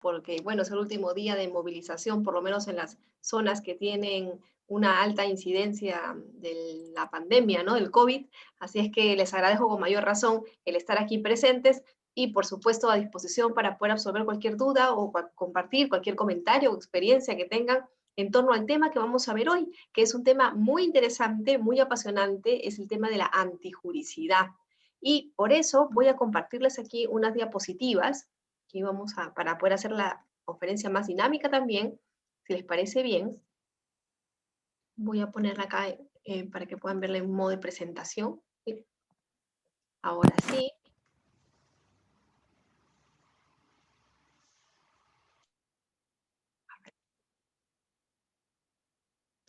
porque, bueno, es el último día de movilización, por lo menos en las zonas que tienen una alta incidencia de la pandemia, ¿no? Del COVID. Así es que les agradezco con mayor razón el estar aquí presentes y, por supuesto, a disposición para poder absorber cualquier duda o compartir cualquier comentario o experiencia que tengan en torno al tema que vamos a ver hoy, que es un tema muy interesante, muy apasionante, es el tema de la antijuricidad. Y por eso voy a compartirles aquí unas diapositivas que para poder hacer la conferencia más dinámica también, si les parece bien. Voy a ponerla acá para que puedan verla en modo de presentación. Ahora sí.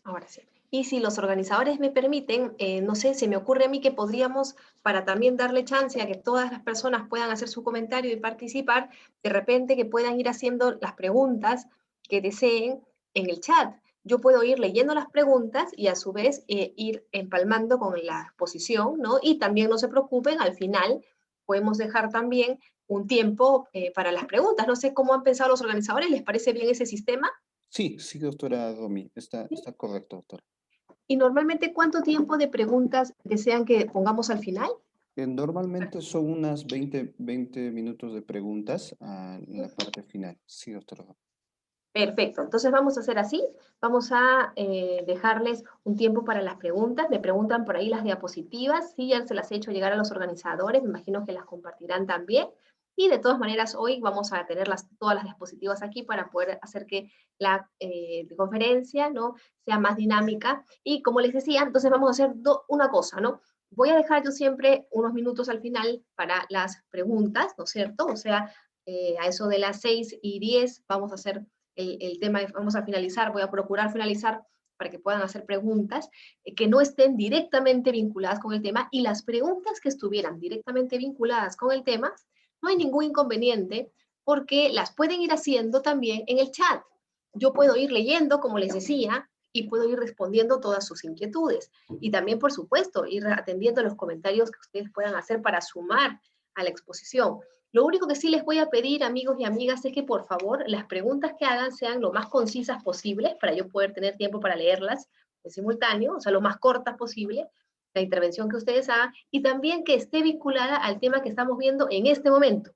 Ahora sí. Y si los organizadores me permiten, no sé, se me ocurre a mí que podríamos, para también darle chance a que todas las personas puedan hacer su comentario y participar, de repente que puedan ir haciendo las preguntas que deseen en el chat. Yo puedo ir leyendo las preguntas y a su vez ir empalmando con la exposición, ¿no? Y también no se preocupen, al final podemos dejar también un tiempo para las preguntas. No sé cómo han pensado los organizadores, ¿les parece bien ese sistema? Sí, sí, doctora Domi, está correcto, doctora. ¿Y normalmente cuánto tiempo de preguntas desean que pongamos al final? Normalmente son unas 20 minutos de preguntas en la parte final. Sí, doctora. Perfecto, entonces vamos a hacer así, vamos a dejarles un tiempo para las preguntas, me preguntan por ahí las diapositivas, sí, ya se las he hecho llegar a los organizadores, me imagino que las compartirán también, y de todas maneras hoy vamos a tener todas las diapositivas aquí para poder hacer que la conferencia, ¿no?, sea más dinámica, y como les decía, entonces vamos a hacer una cosa, ¿no? Voy a dejar yo siempre unos minutos al final para las preguntas, ¿no es cierto? O sea, a eso de las 6:10 vamos a hacer el tema, vamos a finalizar, voy a procurar finalizar para que puedan hacer preguntas que no estén directamente vinculadas con el tema, y las preguntas que estuvieran directamente vinculadas con el tema, no hay ningún inconveniente porque las pueden ir haciendo también en el chat. Yo puedo ir leyendo, como les decía, y puedo ir respondiendo todas sus inquietudes. Y también, por supuesto, ir atendiendo los comentarios que ustedes puedan hacer para sumar a la exposición. Lo único que sí les voy a pedir, amigos y amigas, es que por favor las preguntas que hagan sean lo más concisas posibles para yo poder tener tiempo para leerlas en simultáneo, o sea, lo más cortas posible, la intervención que ustedes hagan, y también que esté vinculada al tema que estamos viendo en este momento.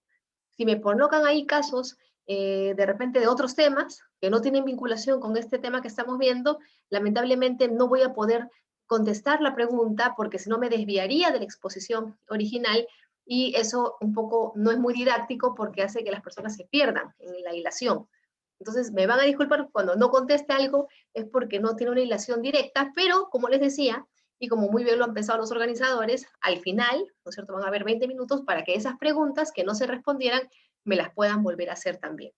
Si me colocan ahí casos de repente de otros temas que no tienen vinculación con este tema que estamos viendo, lamentablemente no voy a poder contestar la pregunta porque si no me desviaría de la exposición original, y eso un poco no es muy didáctico porque hace que las personas se pierdan en la hilación. Entonces me van a disculpar cuando no conteste algo, es porque no tiene una hilación directa, pero como les decía, y como muy bien lo han pensado los organizadores, al final, ¿no es cierto?, van a haber 20 minutos para que esas preguntas que no se respondieran me las puedan volver a hacer también,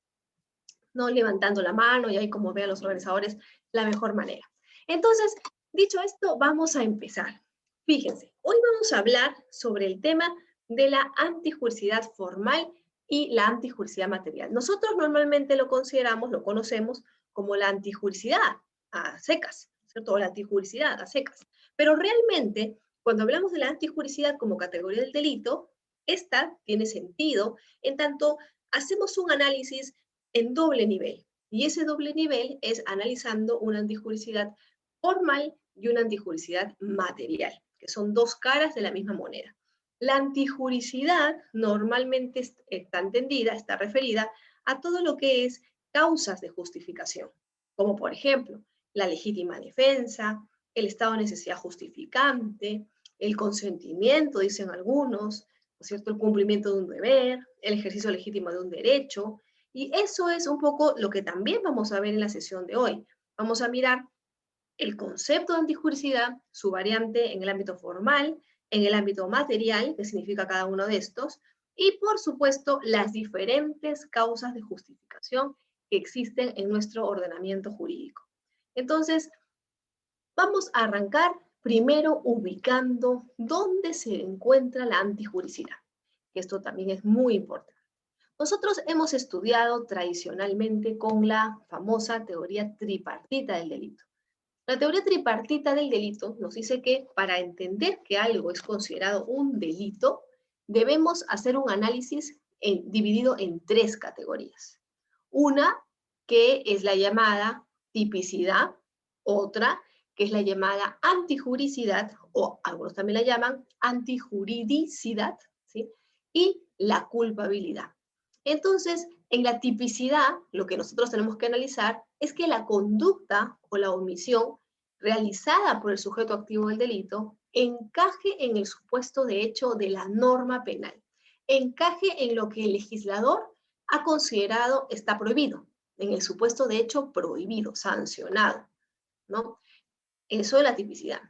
no levantando la mano y ahí como vean los organizadores la mejor manera. Entonces, dicho esto, vamos a empezar. Fíjense, hoy vamos a hablar sobre el tema de la antijuricidad formal y la antijuricidad material. Nosotros normalmente lo consideramos, lo conocemos como la antijuricidad a secas, ¿cierto? O la antijuricidad a secas. Pero realmente, cuando hablamos de la antijuricidad como categoría del delito, esta tiene sentido en tanto hacemos un análisis en doble nivel. Y ese doble nivel es analizando una antijuricidad formal y una antijuricidad material, que son dos caras de la misma moneda. La antijuricidad normalmente está entendida, está referida a todo lo que es causas de justificación, como por ejemplo la legítima defensa, el estado de necesidad justificante, el consentimiento, dicen algunos, ¿no es cierto?, el cumplimiento de un deber, el ejercicio legítimo de un derecho. Y eso es un poco lo que también vamos a ver en la sesión de hoy. Vamos a mirar el concepto de antijuricidad, su variante en el ámbito formal, en el ámbito material, que significa cada uno de estos, y por supuesto las diferentes causas de justificación que existen en nuestro ordenamiento jurídico. Entonces, vamos a arrancar primero ubicando dónde se encuentra la antijuricidad, que esto también es muy importante. Nosotros hemos estudiado tradicionalmente con la famosa teoría tripartita del delito. La teoría tripartita del delito nos dice que para entender que algo es considerado un delito, debemos hacer un análisis dividido en tres categorías. Una que es la llamada tipicidad, otra que es la llamada antijuricidad, o algunos también la llaman antijuridicidad, ¿sí? Y la culpabilidad. Entonces, en la tipicidad, lo que nosotros tenemos que analizar es que la conducta o la omisión realizada por el sujeto activo del delito encaje en el supuesto de hecho de la norma penal, encaje en lo que el legislador ha considerado está prohibido, en el supuesto de hecho prohibido, sancionado, ¿no? Eso es la tipicidad.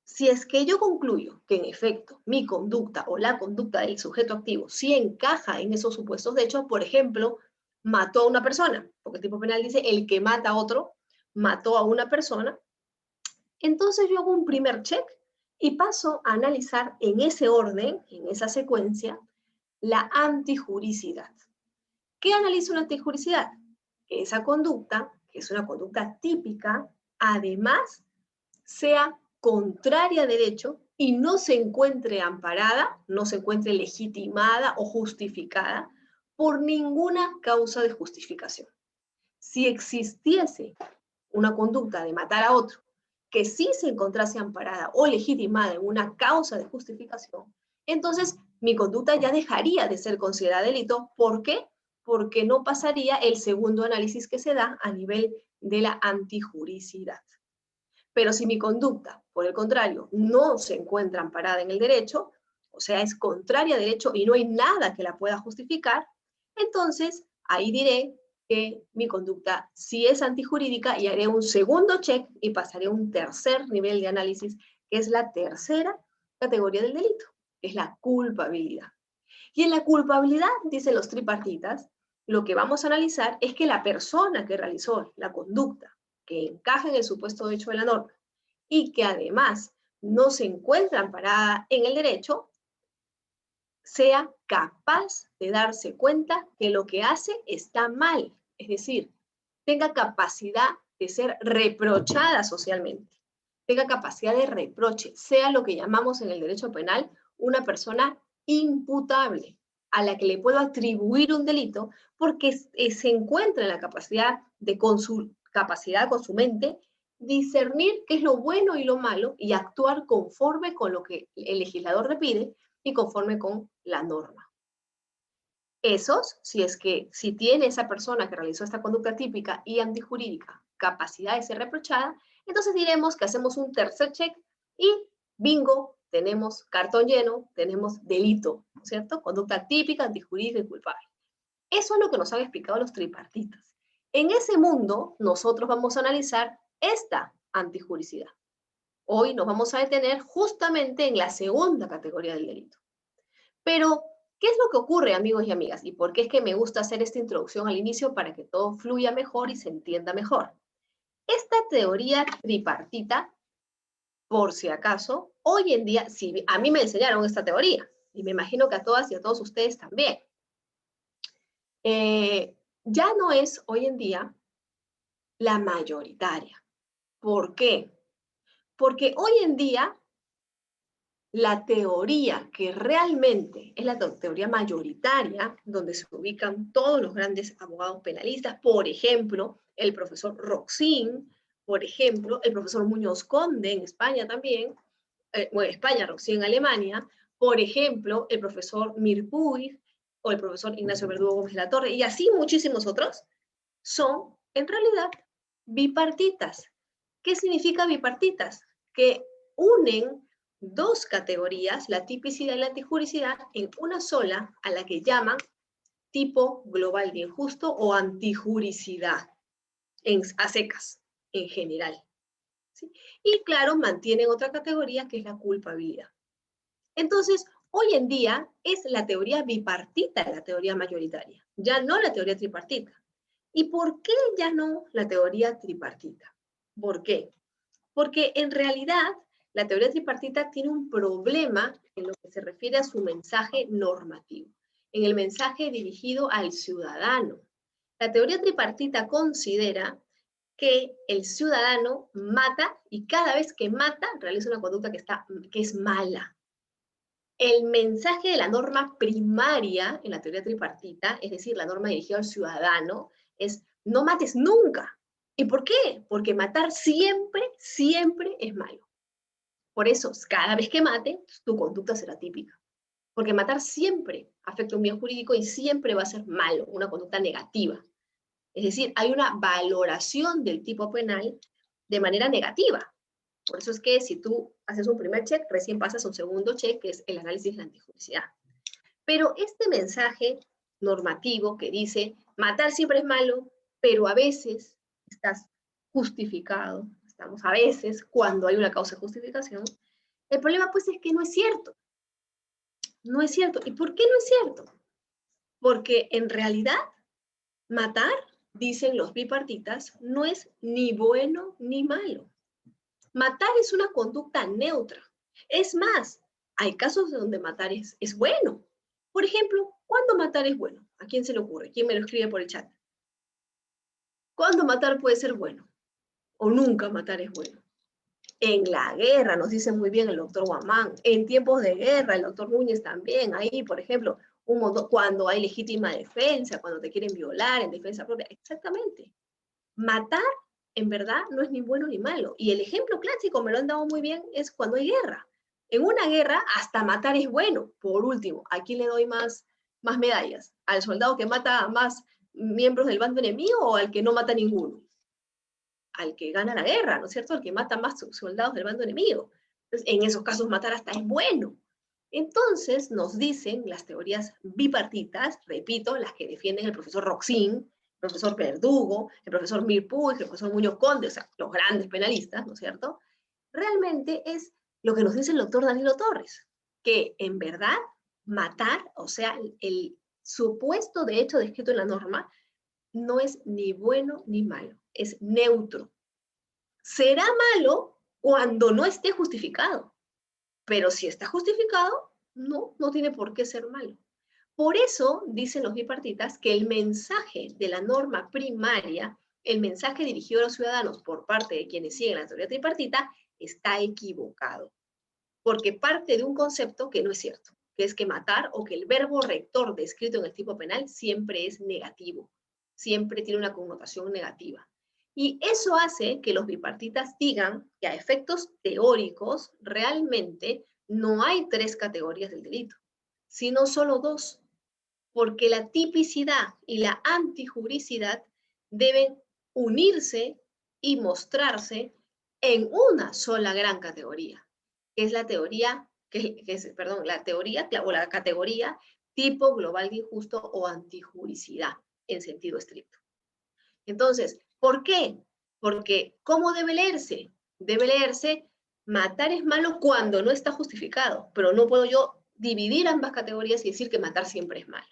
Si es que yo concluyo que en efecto mi conducta o la conducta del sujeto activo sí encaja en esos supuestos de hecho, por ejemplo, mató a una persona, porque el tipo penal dice el que mata a otro, mató a una persona, entonces yo hago un primer check y paso a analizar en ese orden, en esa secuencia, la antijuricidad. ¿Qué analiza una antijuricidad? Que esa conducta, que es una conducta típica, además sea contraria a derecho y no se encuentre amparada, no se encuentre legitimada o justificada por ninguna causa de justificación. Si existiese una conducta de matar a otro que sí se encontrase amparada o legitimada en una causa de justificación, entonces mi conducta ya dejaría de ser considerada delito. ¿Por qué? Porque no pasaría el segundo análisis que se da a nivel de la antijuricidad. Pero si mi conducta, por el contrario, no se encuentra amparada en el derecho, o sea, es contraria a derecho y no hay nada que la pueda justificar, entonces ahí diré que mi conducta sí es antijurídica y haré un segundo check y pasaré a un tercer nivel de análisis, que es la tercera categoría del delito, que es la culpabilidad. Y en la culpabilidad, dicen los tripartitas, lo que vamos a analizar es que la persona que realizó la conducta que encaja en el supuesto de hecho de la norma y que además no se encuentra amparada en el derecho, sea capaz de darse cuenta que lo que hace está mal, es decir, tenga capacidad de ser reprochada socialmente, tenga capacidad de reproche, sea lo que llamamos en el derecho penal una persona imputable, a la que le puedo atribuir un delito porque se encuentra en la capacidad de con su mente discernir qué es lo bueno y lo malo y actuar conforme con lo que el legislador le pide y conforme con la norma. Esos, si tiene esa persona que realizó esta conducta típica y antijurídica capacidad de ser reprochada, entonces diremos que hacemos un tercer check y bingo, tenemos cartón lleno, tenemos delito, ¿cierto? Conducta típica, antijurídica y culpable. Eso es lo que nos han explicado los tripartitas. En ese mundo, nosotros vamos a analizar esta antijuricidad. Hoy nos vamos a detener justamente en la segunda categoría del delito. Pero, ¿qué es lo que ocurre, amigos y amigas? ¿Y por qué es que me gusta hacer esta introducción al inicio para que todo fluya mejor y se entienda mejor? Esta teoría tripartita, por si acaso, hoy en día, si a mí me enseñaron esta teoría, y me imagino que a todas y a todos ustedes también, ya no es hoy en día la mayoritaria. ¿Por qué? Porque hoy en día la teoría que realmente es la teoría mayoritaria, donde se ubican todos los grandes abogados penalistas, por ejemplo, el profesor Roxin, por ejemplo, el profesor Muñoz Conde en España también, bueno, España, Roxin en Alemania, por ejemplo, el profesor Mirpuy o el profesor Ignacio Verdugo Gómez de la Torre, y así muchísimos otros, son en realidad bipartitas. ¿Qué significa bipartitas? Que unen dos categorías, la tipicidad y la antijuricidad, en una sola, a la que llaman tipo global de injusto o antijuricidad, a secas, en general. ¿Sí? Y claro, mantienen otra categoría que es la culpabilidad. Entonces, hoy en día es la teoría bipartita la teoría mayoritaria, ya no la teoría tripartita. ¿Y por qué ya no la teoría tripartita? ¿Por qué? Porque en realidad la teoría tripartita tiene un problema en lo que se refiere a su mensaje normativo, en el mensaje dirigido al ciudadano. La teoría tripartita considera que el ciudadano mata y cada vez que mata realiza una conducta que es mala. El mensaje de la norma primaria en la teoría tripartita, es decir, la norma dirigida al ciudadano, es no mates nunca. ¿Y por qué? Porque matar siempre, siempre es malo. Por eso, cada vez que mate, tu conducta será típica. Porque matar siempre afecta un bien jurídico y siempre va a ser malo, una conducta negativa. Es decir, hay una valoración del tipo penal de manera negativa. Por eso es que si tú haces un primer check, recién pasas a un segundo check, que es el análisis de la antijuricidad. Pero este mensaje normativo que dice, matar siempre es malo, pero a veces estás justificado, estamos a veces cuando hay una causa de justificación, el problema pues es que no es cierto. No es cierto. ¿Y por qué no es cierto? Porque en realidad matar, dicen los bipartitas, no es ni bueno ni malo. Matar es una conducta neutra. Es más, hay casos donde matar es bueno. Por ejemplo, ¿cuándo matar es bueno? ¿A quién se le ocurre? ¿Quién me lo escribe por el chat? ¿Cuándo matar puede ser bueno? ¿O nunca matar es bueno? En la guerra, nos dice muy bien el doctor Guamán, en tiempos de guerra, el doctor Núñez también, ahí, por ejemplo, cuando hay legítima defensa, cuando te quieren violar en defensa propia, exactamente. Matar, en verdad, no es ni bueno ni malo. Y el ejemplo clásico, me lo han dado muy bien, es cuando hay guerra. En una guerra, hasta matar es bueno. Por último, ¿a quién le doy más medallas? ¿Al soldado que mata a más miembros del bando enemigo o al que no mata a ninguno? Al que gana la guerra, ¿no es cierto? Al que mata más soldados del bando enemigo. Entonces, en esos casos matar hasta es bueno. Entonces, nos dicen las teorías bipartitas, repito, las que defienden el profesor Roxin, el profesor Verdugo, el profesor Mir Puig, el profesor Muñoz Conde, o sea, los grandes penalistas, ¿no es cierto? Realmente es lo que nos dice el doctor Danilo Torres, que en verdad matar, o sea, el supuesto de hecho descrito en la norma, no es ni bueno ni malo, es neutro. Será malo cuando no esté justificado, pero si está justificado, no tiene por qué ser malo. Por eso dicen los bipartitas que el mensaje de la norma primaria, el mensaje dirigido a los ciudadanos por parte de quienes siguen la teoría tripartita, está equivocado, porque parte de un concepto que no es cierto, que es que matar o que el verbo rector descrito en el tipo penal siempre es negativo, siempre tiene una connotación negativa. Y eso hace que los bipartitas digan que a efectos teóricos realmente no hay 3 categorías del delito, sino solo 2, porque la tipicidad y la antijuricidad deben unirse y mostrarse en una sola gran categoría, que es la teoría, la teoría o la categoría tipo global de injusto o antijuricidad en sentido estricto. Entonces, ¿por qué? Porque, ¿cómo debe leerse? Debe leerse, matar es malo cuando no está justificado, pero no puedo yo dividir ambas categorías y decir que matar siempre es malo.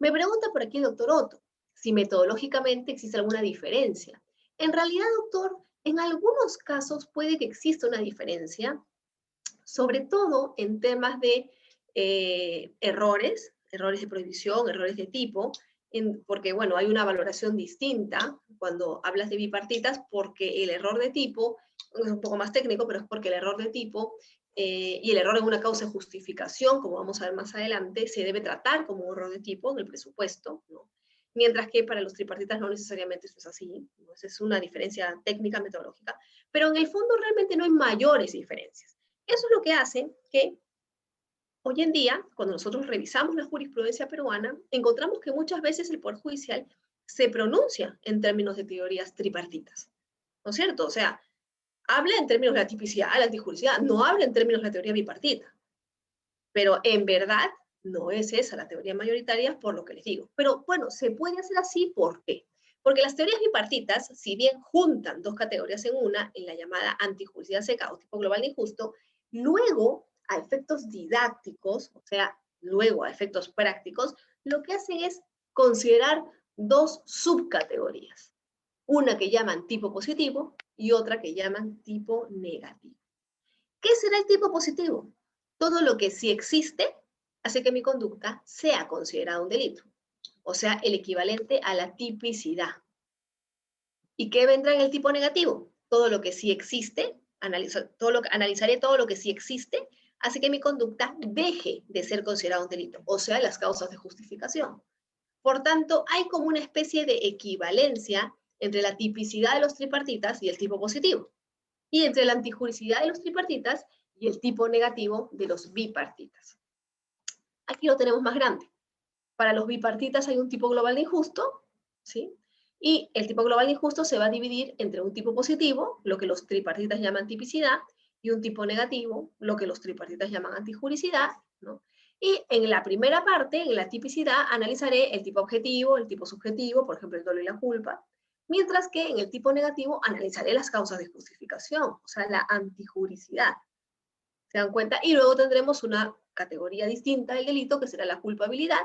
Me pregunta por aquí el doctor Otto, si metodológicamente existe alguna diferencia. En realidad, doctor, en algunos casos puede que exista una diferencia, sobre todo en temas de errores de prohibición, errores de tipo, porque, bueno, hay una valoración distinta cuando hablas de bipartitas, porque el error de tipo, es un poco más técnico, pero es porque el error de tipo y el error en una causa de justificación, como vamos a ver más adelante, se debe tratar como un error de tipo en el presupuesto, ¿no? Mientras que para los tripartitas no necesariamente eso es así, ¿no? Esa es una diferencia técnica metodológica, pero en el fondo realmente no hay mayores diferencias. Eso es lo que hace que hoy en día, cuando nosotros revisamos la jurisprudencia peruana, encontramos que muchas veces el Poder Judicial se pronuncia en términos de teorías tripartitas, ¿no es cierto? O sea, habla en términos de la tipicidad, la antijuricidad, no habla en términos de la teoría bipartita. Pero en verdad no es esa la teoría mayoritaria, por lo que les digo. Pero bueno, se puede hacer así, ¿por qué? Porque las teorías bipartitas, si bien juntan 2 categorías en una, en la llamada antijuricidad seca o tipo global de injusto, luego a efectos didácticos, o sea, luego a efectos prácticos, lo que hacen es considerar 2 subcategorías. Una que llaman tipo positivo y otra que llaman tipo negativo. ¿Qué será el tipo positivo? Todo lo que sí existe hace que mi conducta sea considerada un delito. O sea, el equivalente a la tipicidad. ¿Y qué vendrá en el tipo negativo? Todo lo que sí existe, analizaré todo lo que sí existe, hace que mi conducta deje de ser considerada un delito. O sea, las causas de justificación. Por tanto, hay como una especie de equivalencia entre la tipicidad de los tripartitas y el tipo positivo, y entre la antijuricidad de los tripartitas y el tipo negativo de los bipartitas. Aquí lo tenemos más grande. Para los bipartitas hay un tipo global de injusto, ¿sí? Y el tipo global de injusto se va a dividir entre un tipo positivo, lo que los tripartitas llaman tipicidad, y un tipo negativo, lo que los tripartitas llaman antijuricidad, ¿no? Y en la primera parte, en la tipicidad, analizaré el tipo objetivo, el tipo subjetivo, por ejemplo, el dolo y la culpa, mientras que en el tipo negativo analizaré las causas de justificación, o sea, la antijuricidad. ¿Se dan cuenta? Y luego tendremos una categoría distinta del delito, que será la culpabilidad,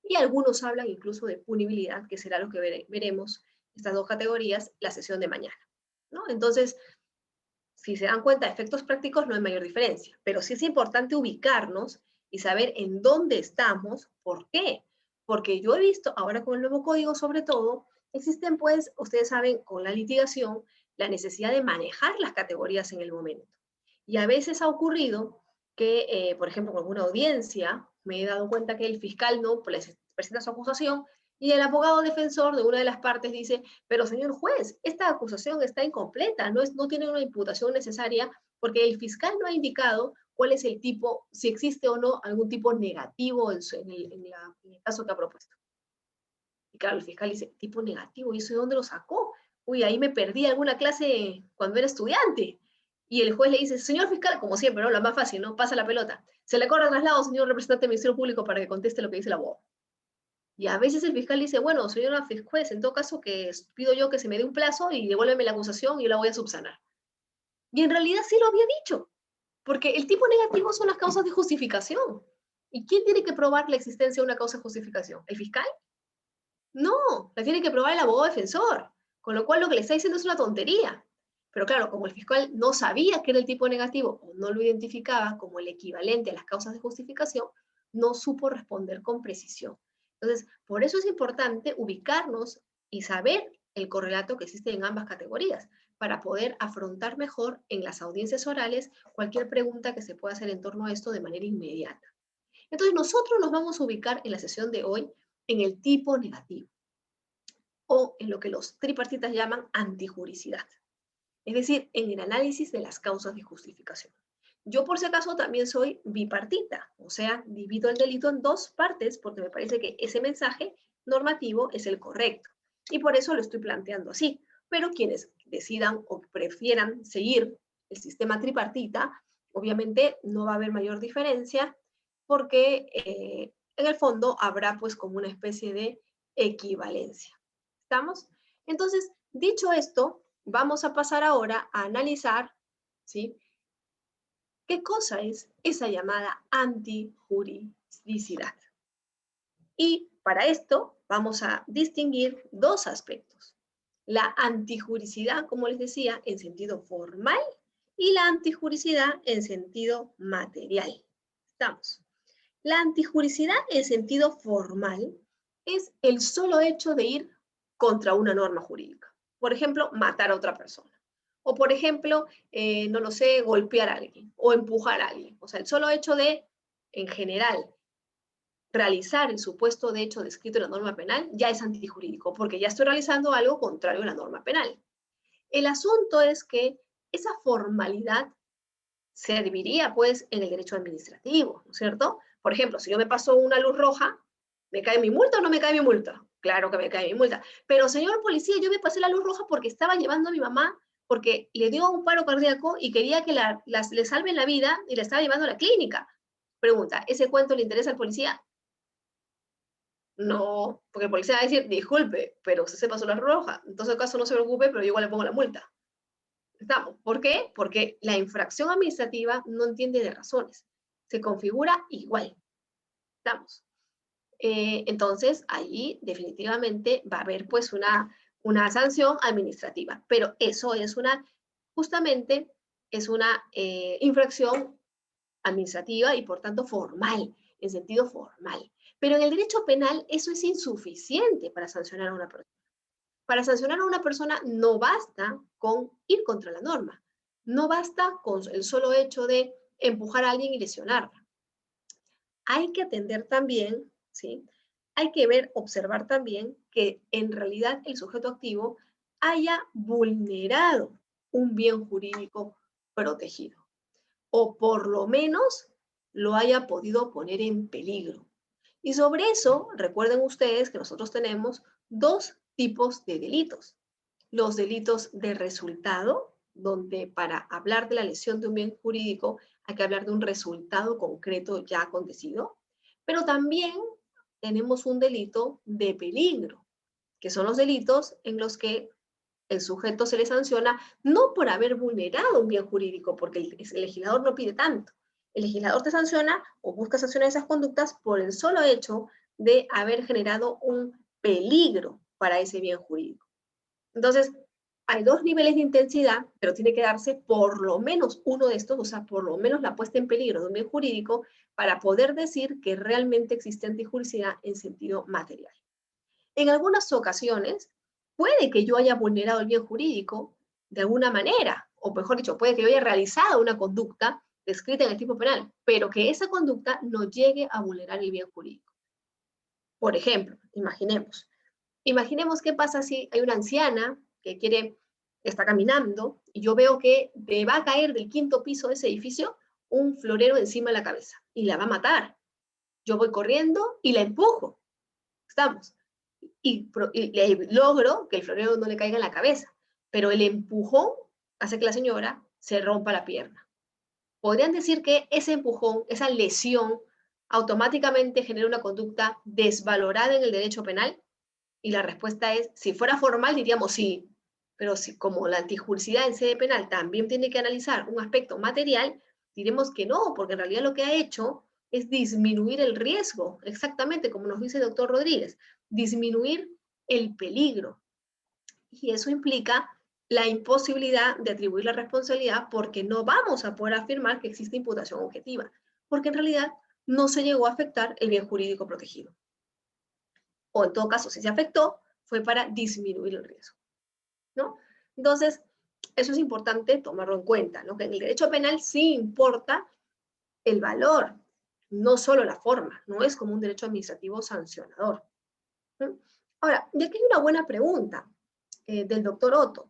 y algunos hablan incluso de punibilidad, que será lo que veremos, estas dos categorías, la sesión de mañana, ¿no? Entonces, si se dan cuenta, efectos prácticos no hay mayor diferencia, pero sí es importante ubicarnos y saber en dónde estamos. ¿Por qué? Porque yo he visto, ahora con el nuevo código sobre todo, existen pues, ustedes saben, con la litigación, la necesidad de manejar las categorías en el momento. Y a veces ha ocurrido que, por ejemplo, con alguna audiencia, me he dado cuenta que el fiscal no presenta su acusación y el abogado defensor de una de las partes dice, pero señor juez, esta acusación está incompleta, no tiene una imputación necesaria porque el fiscal no ha indicado cuál es el tipo, si existe o no algún tipo negativo en el caso que ha propuesto. Y claro, el fiscal dice, tipo negativo, ¿y eso de dónde lo sacó? Uy, ahí me perdí alguna clase cuando era estudiante. Y el juez le dice, señor fiscal, como siempre, ¿no? La más fácil, ¿no? Pasa la pelota. Se le corre traslado, señor representante del Ministerio Público, para que conteste lo que dice el abogado. Y a veces el fiscal dice, bueno, señora juez, en todo caso que pido yo que se me dé un plazo y devuélveme la acusación y yo la voy a subsanar. Y en realidad sí lo había dicho, porque el tipo negativo son las causas de justificación. ¿Y quién tiene que probar la existencia de una causa de justificación? ¿El fiscal? No, la tiene que probar el abogado defensor, con lo cual lo que le está diciendo es una tontería. Pero claro, como el fiscal no sabía que era el tipo negativo o no lo identificaba como el equivalente a las causas de justificación, no supo responder con precisión. Entonces, por eso es importante ubicarnos y saber el correlato que existe en ambas categorías, para poder afrontar mejor en las audiencias orales cualquier pregunta que se pueda hacer en torno a esto de manera inmediata. Entonces, nosotros nos vamos a ubicar en la sesión de hoy en el tipo negativo, o en lo que los tripartitas llaman antijuricidad, es decir, en el análisis de las causas de justificación. Yo, por si acaso, también soy bipartita, o sea, divido el delito en dos partes porque me parece que ese mensaje normativo es el correcto, y por eso lo estoy planteando así. Pero quienes decidan o prefieran seguir el sistema tripartita, obviamente no va a haber mayor diferencia porque en el fondo habrá pues como una especie de equivalencia. ¿Estamos? Entonces, dicho esto, vamos a pasar ahora a analizar, ¿sí?, qué cosa es esa llamada antijuridicidad. Y para esto vamos a distinguir dos aspectos: la antijuricidad, como les decía, en sentido formal, y la antijuricidad en sentido material. ¿Estamos? La antijuricidad en sentido formal es el solo hecho de ir contra una norma jurídica. Por ejemplo, matar a otra persona. O por ejemplo, no lo sé, golpear a alguien o empujar a alguien. O sea, el solo hecho de, en general, realizar el supuesto de hecho descrito en la norma penal ya es antijurídico, porque ya estoy realizando algo contrario a la norma penal. El asunto es que esa formalidad serviría pues en el derecho administrativo, ¿no es cierto? Por ejemplo, si yo me paso una luz roja, ¿me cae mi multa o no me cae mi multa? Claro que me cae mi multa. Pero señor policía, yo me pasé la luz roja porque estaba llevando a mi mamá porque le dio un paro cardíaco y quería que le salven la vida y la estaba llevando a la clínica. Pregunta, ¿ese cuento le interesa al policía? No, porque el policía va a decir, disculpe, pero usted se pasó la luz roja. En todo caso, no se preocupe, pero yo igual le pongo la multa. ¿Estamos? ¿Por qué? Porque la infracción administrativa no entiende de razones. Se configura igual. ¿Estamos? Entonces, ahí definitivamente va a haber pues una sanción administrativa. Pero eso es justamente es una infracción administrativa y por tanto formal, en sentido formal. Pero en el derecho penal eso es insuficiente para sancionar a una persona. Para sancionar a una persona no basta con ir contra la norma, no basta con el solo hecho de empujar a alguien y lesionarla. Hay que atender también, ¿sí?, hay que observar también que en realidad el sujeto activo haya vulnerado un bien jurídico protegido, o por lo menos lo haya podido poner en peligro. Y sobre eso, recuerden ustedes que nosotros tenemos dos tipos de delitos. Los delitos de resultado, donde para hablar de la lesión de un bien jurídico hay que hablar de un resultado concreto ya acontecido, pero también tenemos un delito de peligro, que son los delitos en los que el sujeto se le sanciona no por haber vulnerado un bien jurídico, porque el legislador no pide tanto. El legislador te sanciona o busca sancionar esas conductas por el solo hecho de haber generado un peligro para ese bien jurídico. Entonces, hay dos niveles de intensidad, pero tiene que darse por lo menos uno de estos, o sea, por lo menos la puesta en peligro de un bien jurídico para poder decir que realmente existe antijuricidad en sentido material. En algunas ocasiones, puede que yo haya vulnerado el bien jurídico de alguna manera, o mejor dicho, puede que yo haya realizado una conducta descrita en el tipo penal, pero que esa conducta no llegue a vulnerar el bien jurídico. Por ejemplo, imaginemos qué pasa si hay una anciana que está caminando y yo veo que le va a caer del quinto piso de ese edificio un florero encima de la cabeza y la va a matar. Yo voy corriendo y la empujo. Estamos. Y logro que el florero no le caiga en la cabeza, pero el empujón hace que la señora se rompa la pierna. Podrían decir que ese empujón, esa lesión, automáticamente genera una conducta desvalorada en el derecho penal. Y la respuesta es, si fuera formal diríamos sí, pero si como la antijuricidad en sede penal también tiene que analizar un aspecto material, diremos que no, porque en realidad lo que ha hecho es disminuir el riesgo, exactamente como nos dice el doctor Rodríguez, disminuir el peligro. Y eso implica la imposibilidad de atribuir la responsabilidad porque no vamos a poder afirmar que existe imputación objetiva, porque en realidad no se llegó a afectar el bien jurídico protegido. O en todo caso, si se afectó, fue para disminuir el riesgo, ¿no? Entonces, eso es importante tomarlo en cuenta, ¿no? Que en el derecho penal sí importa el valor, no solo la forma, no es como un derecho administrativo sancionador. ¿No? Ahora, de aquí hay una buena pregunta del doctor Otto.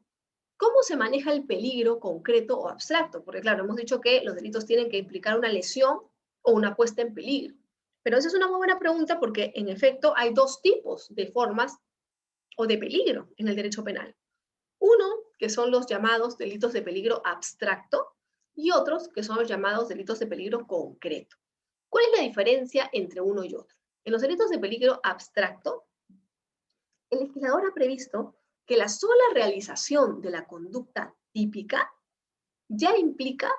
¿Cómo se maneja el peligro concreto o abstracto? Porque claro, hemos dicho que los delitos tienen que implicar una lesión o una puesta en peligro. Pero esa es una muy buena pregunta porque en efecto hay dos tipos de formas o de peligro en el derecho penal. Uno, que son los llamados delitos de peligro abstracto, y otros, que son los llamados delitos de peligro concreto. ¿Cuál es la diferencia entre uno y otro? En los delitos de peligro abstracto, el legislador ha previsto que la sola realización de la conducta típica ya implica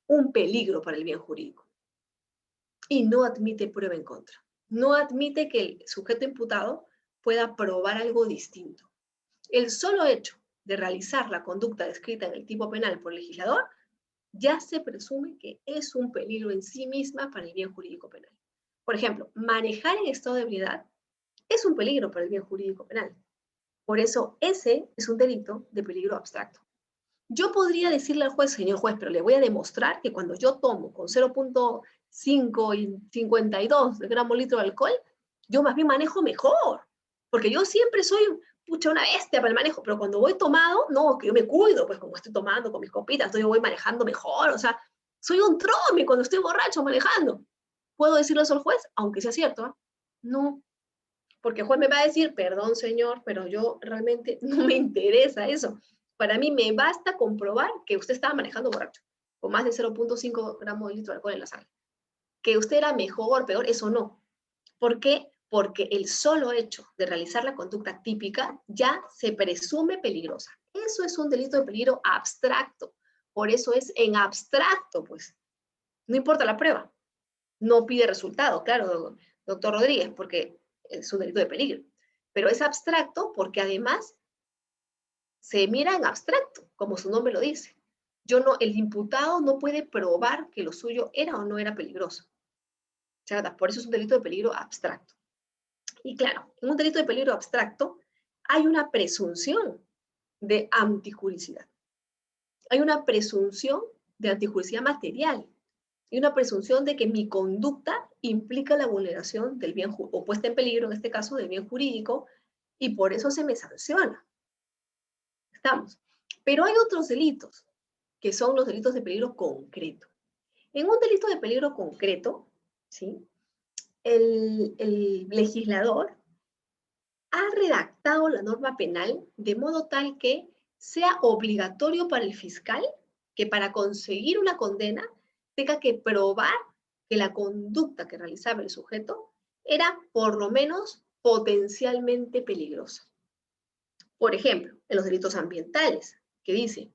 un peligro para el bien jurídico y no admite prueba en contra. No admite que el sujeto imputado pueda probar algo distinto. El solo hecho de realizar la conducta descrita en el tipo penal por el legislador ya se presume que es un peligro en sí misma para el bien jurídico penal. Por ejemplo, manejar en estado de ebriedad es un peligro para el bien jurídico penal. Por eso, ese es un delito de peligro abstracto. Yo podría decirle al juez, señor juez, pero le voy a demostrar que cuando yo tomo con 0.5 y 52 de gramo litro de alcohol, yo más bien manejo mejor. Porque yo siempre soy, pucha, una bestia para el manejo, pero cuando voy tomado, no, que yo me cuido, pues como estoy tomando con mis copitas, entonces yo voy manejando mejor, o sea, soy un trome cuando estoy borracho manejando. ¿Puedo decirlo eso al juez? Aunque sea cierto, ¿eh? No, porque el juez me va a decir, perdón señor, pero yo realmente no me interesa eso. Para mí me basta comprobar que usted estaba manejando borracho, con más de 0.5 gramos de litro de alcohol en la sangre. Que usted era mejor, peor, eso no. ¿Por qué? Porque el solo hecho de realizar la conducta típica ya se presume peligrosa. Eso es un delito de peligro abstracto. Por eso es en abstracto, pues. No importa la prueba. No pide resultado, claro, doctor Rodríguez, porque es un delito de peligro. Pero es abstracto porque además se mira en abstracto, como su nombre lo dice. El imputado no puede probar que lo suyo era o no era peligroso. Por eso es un delito de peligro abstracto. Y claro, en un delito de peligro abstracto hay una presunción de antijuricidad. Hay una presunción de antijuricidad material. y una presunción de que mi conducta implica la vulneración del bien, o puesta en peligro, en este caso, del bien jurídico, y por eso se me sanciona. Estamos. Pero hay otros delitos, que son los delitos de peligro concreto. En un delito de peligro concreto, ¿sí? El legislador ha redactado la norma penal de modo tal que sea obligatorio para el fiscal que para conseguir una condena tenga que probar que la conducta que realizaba el sujeto era por lo menos potencialmente peligrosa. Por ejemplo, en los delitos ambientales, que dice,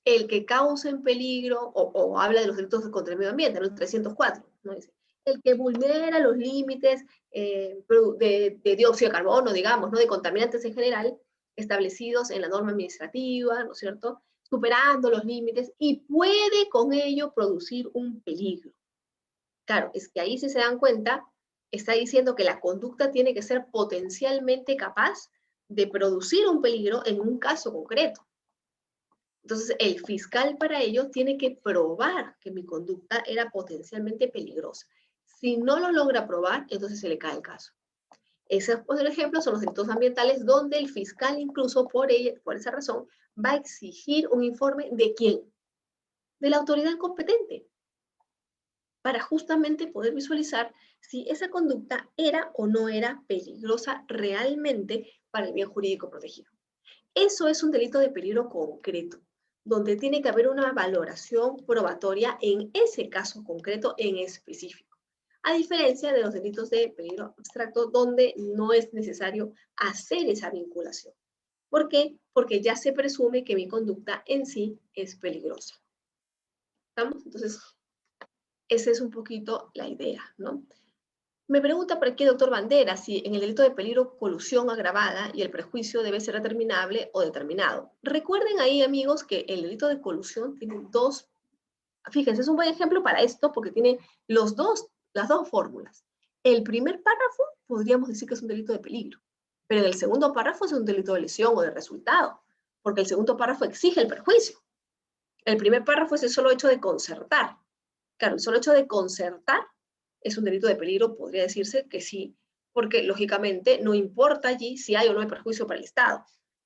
el que causa en peligro, o habla de los delitos contra el medio ambiente, el 304, ¿no? Dice, el que vulnera los límites de dióxido de carbono, digamos, ¿no? De contaminantes en general, establecidos en la norma administrativa, ¿no es cierto? Superando los límites y puede con ello producir un peligro. Claro, es que ahí si se dan cuenta, está diciendo que la conducta tiene que ser potencialmente capaz de producir un peligro en un caso concreto. Entonces, el fiscal para ello tiene que probar que mi conducta era potencialmente peligrosa. Si no lo logra probar, entonces se le cae el caso. Esos, por ejemplo, son los delitos ambientales donde el fiscal incluso por esa razón va a exigir un informe ¿de quién? De la autoridad competente, para justamente poder visualizar si esa conducta era o no era peligrosa realmente para el bien jurídico protegido. Eso es un delito de peligro concreto, donde tiene que haber una valoración probatoria en ese caso concreto en específico, a diferencia de los delitos de peligro abstracto, donde no es necesario hacer esa vinculación. ¿Por qué? Porque ya se presume que mi conducta en sí es peligrosa. ¿Estamos? Entonces, esa es un poquito la idea, ¿no? Me pregunta por aquí, doctor Bandera, si en el delito de peligro colusión agravada y el prejuicio debe ser determinable o determinado. Recuerden ahí, amigos, que el delito de colusión tiene dos, fíjense, es un buen ejemplo para esto porque tiene las dos fórmulas. El primer párrafo podríamos decir que es un delito de peligro, pero en el segundo párrafo es un delito de lesión o de resultado, porque el segundo párrafo exige el perjuicio. El primer párrafo es el solo hecho de concertar. Claro, el solo hecho de concertar es un delito de peligro, podría decirse que sí, porque lógicamente no importa allí si hay o no hay perjuicio para el Estado.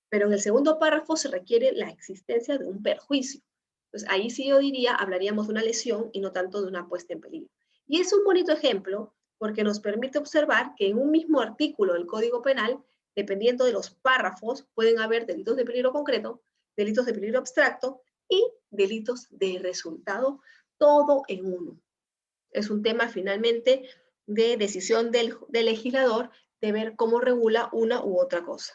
Pero en el segundo párrafo se requiere la existencia de un perjuicio. Entonces ahí sí yo diría, hablaríamos de una lesión y no tanto de una puesta en peligro. Y es un bonito ejemplo porque nos permite observar que en un mismo artículo del Código Penal, dependiendo de los párrafos, pueden haber delitos de peligro concreto, delitos de peligro abstracto y delitos de resultado, todo en uno. Es un tema finalmente de decisión del legislador de ver cómo regula una u otra cosa.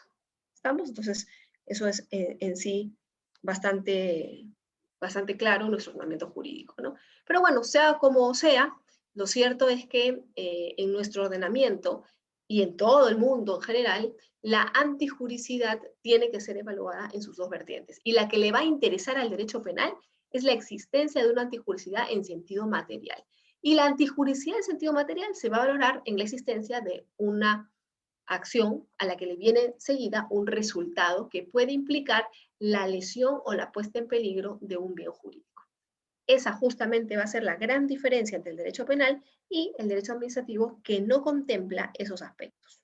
¿Estamos? Entonces, eso es en sí bastante claro en nuestro ordenamiento jurídico, ¿no? Pero bueno, sea como sea, lo cierto es que en nuestro ordenamiento y en todo el mundo en general, la antijuricidad tiene que ser evaluada en sus dos vertientes. Y la que le va a interesar al derecho penal es la existencia de una antijuricidad en sentido material. Y la antijuricidad en sentido material se va a valorar en la existencia de una acción a la que le viene seguida un resultado que puede implicar la lesión o la puesta en peligro de un bien jurídico. Esa justamente va a ser la gran diferencia entre el derecho penal y el derecho administrativo, que no contempla esos aspectos,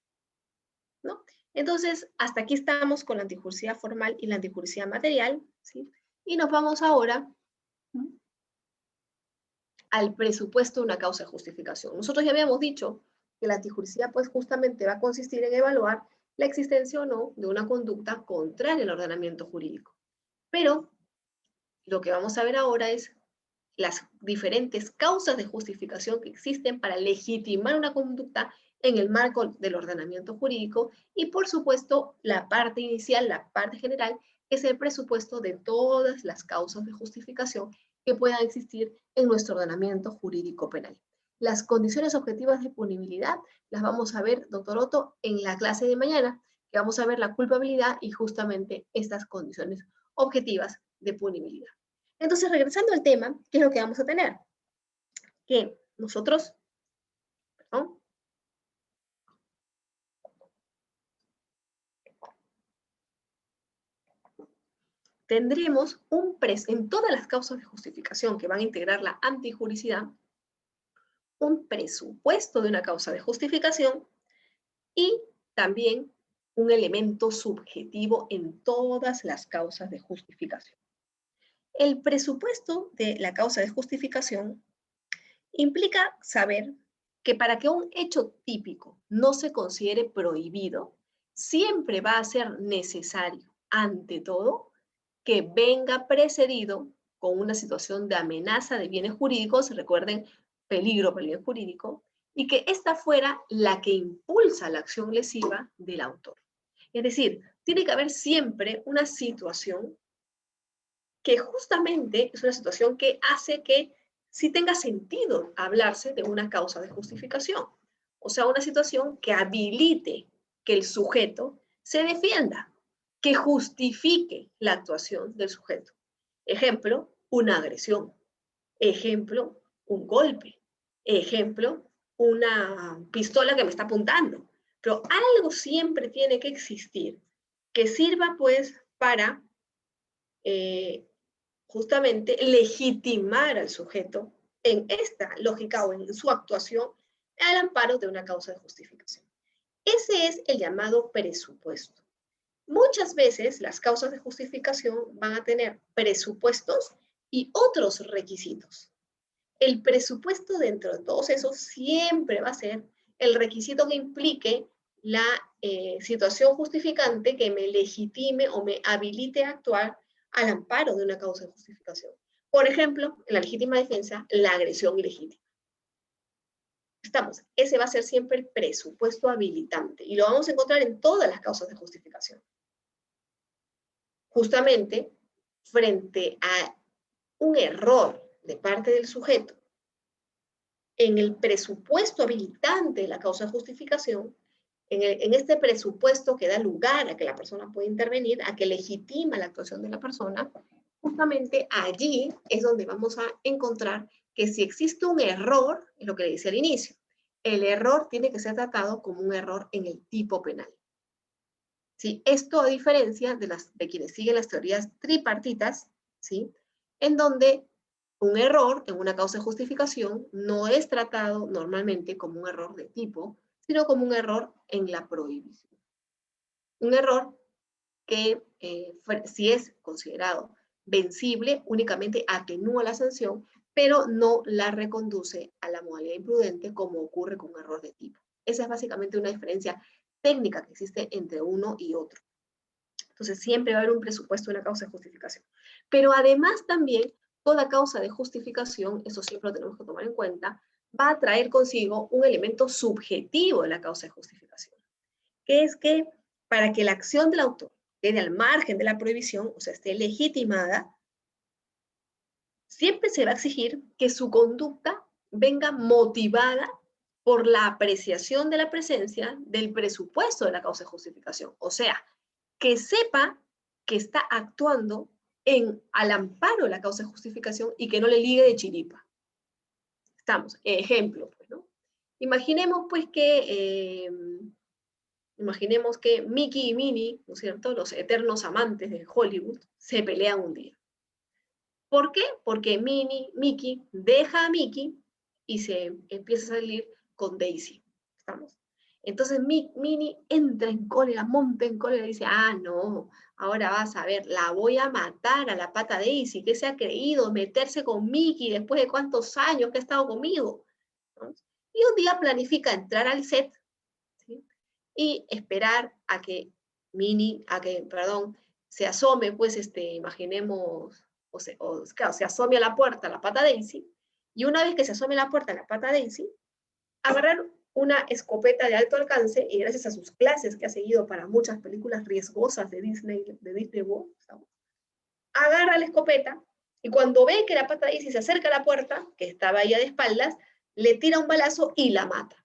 ¿no? Entonces, hasta aquí estamos con la antijuricidad formal y la antijuricidad material, ¿sí? Y nos vamos ahora al presupuesto de una causa de justificación. Nosotros ya habíamos dicho que la antijuricidad pues justamente va a consistir en evaluar la existencia o no de una conducta contraria al ordenamiento jurídico. Pero lo que vamos a ver ahora es las diferentes causas de justificación que existen para legitimar una conducta en el marco del ordenamiento jurídico y, por supuesto, la parte inicial, la parte general, es el presupuesto de todas las causas de justificación que puedan existir en nuestro ordenamiento jurídico penal. Las condiciones objetivas de punibilidad las vamos a ver, doctor Otto, en la clase de mañana, que vamos a ver la culpabilidad y justamente estas condiciones objetivas de punibilidad. Entonces, regresando al tema, ¿qué es lo que vamos a tener? Que nosotros, ¿no? tendremos en todas las causas de justificación que van a integrar la antijuricidad, un presupuesto de una causa de justificación y también un elemento subjetivo en todas las causas de justificación. El presupuesto de la causa de justificación implica saber que para que un hecho típico no se considere prohibido, siempre va a ser necesario, ante todo, que venga precedido con una situación de amenaza de bienes jurídicos, recuerden, peligro para el bien jurídico, y que esta fuera la que impulsa la acción lesiva del autor. Es decir, tiene que haber siempre una situación que justamente es una situación que hace que sí tenga sentido hablarse de una causa de justificación. O sea, una situación que habilite que el sujeto se defienda, que justifique la actuación del sujeto. Ejemplo, una agresión. Ejemplo, un golpe. Ejemplo, una pistola que me está apuntando. Pero algo siempre tiene que existir que sirva pues para justamente legitimar al sujeto en esta lógica o en su actuación al amparo de una causa de justificación. Ese es el llamado presupuesto. Muchas veces las causas de justificación van a tener presupuestos y otros requisitos. El presupuesto dentro de todos esos siempre va a ser el requisito que implique la situación justificante que me legitime o me habilite a actuar al amparo de una causa de justificación. Por ejemplo, en la legítima defensa, la agresión ilegítima. Ese va a ser siempre el presupuesto habilitante y lo vamos a encontrar en todas las causas de justificación. Justamente, frente a un error de parte del sujeto en el presupuesto habilitante de la causa de justificación, en este presupuesto que da lugar a que la persona pueda intervenir, a que legitima la actuación de la persona, justamente allí es donde vamos a encontrar que si existe un error, es lo que le decía al inicio, el error tiene que ser tratado como un error en el tipo penal. ¿Sí? Esto a diferencia de quienes siguen las teorías tripartitas, ¿sí? En donde un error en una causa de justificación no es tratado normalmente como un error de tipo, sino como un error en la prohibición. Un error que, si es considerado vencible, únicamente atenúa la sanción, pero no la reconduce a la modalidad imprudente como ocurre con un error de tipo. Esa es básicamente una diferencia técnica que existe entre uno y otro. Entonces siempre va a haber un presupuesto de una causa de justificación. Pero además también, toda causa de justificación, eso siempre lo tenemos que tomar en cuenta, va a traer consigo un elemento subjetivo de la causa de justificación, que es que para que la acción del autor quede al margen de la prohibición, o sea, esté legitimada, siempre se va a exigir que su conducta venga motivada por la apreciación de la presencia del presupuesto de la causa de justificación. O sea, que sepa que está actuando al amparo de la causa de justificación y que no le ligue de chiripa. Ejemplo, pues, ¿no? Imaginemos pues que Mickey y Minnie, ¿no es cierto?, los eternos amantes de Hollywood, se pelean un día. ¿Por qué? Porque Mickey deja a Mickey y se empieza a salir con Daisy. ¿Estamos? Entonces Minnie entra en cólera, monta en cólera y dice, no, ahora vas a ver, la voy a matar a la pata Daisy, que se ha creído meterse con Mickey después de cuántos años que ha estado conmigo. ¿No? Y un día planifica entrar al set, ¿sí? Y esperar a que se asome, pues, imaginemos, claro, se asome a la puerta la pata Daisy, y una vez que se asome a la puerta la pata Daisy, agarrar una escopeta de alto alcance, y gracias a sus clases que ha seguido para muchas películas riesgosas de Disney World, agarra la escopeta, y cuando ve que la pata Daisy se acerca a la puerta, que estaba ella de espaldas, le tira un balazo y la mata.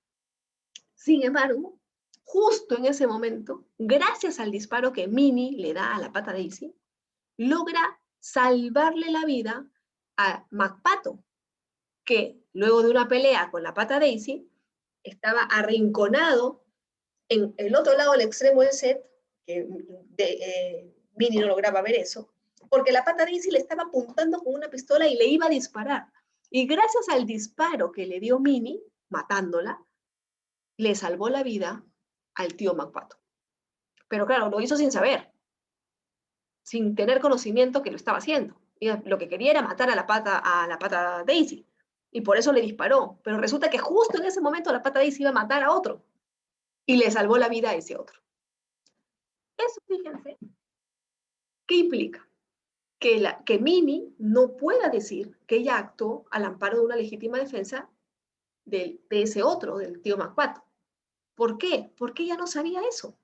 Sin embargo, justo en ese momento, gracias al disparo que Minnie le da a la pata Daisy, logra salvarle la vida a McPato, que luego de una pelea con la pata Daisy, estaba arrinconado en el otro lado del extremo del set, que Minnie no lograba ver eso, porque la pata Daisy le estaba apuntando con una pistola y le iba a disparar. Y gracias al disparo que le dio Minnie, matándola, le salvó la vida al tío McPato. Pero claro, lo hizo sin saber, sin tener conocimiento que lo estaba haciendo. Y lo que quería era matar a la pata Daisy. Y por eso le disparó. Pero resulta que justo en ese momento la pata Daisy iba a matar a otro. Y le salvó la vida a ese otro. Eso, fíjense, ¿qué implica? Que Minnie no pueda decir que ella actuó al amparo de una legítima defensa de ese otro, del tío McPato. ¿Por qué? Porque ella no sabía eso.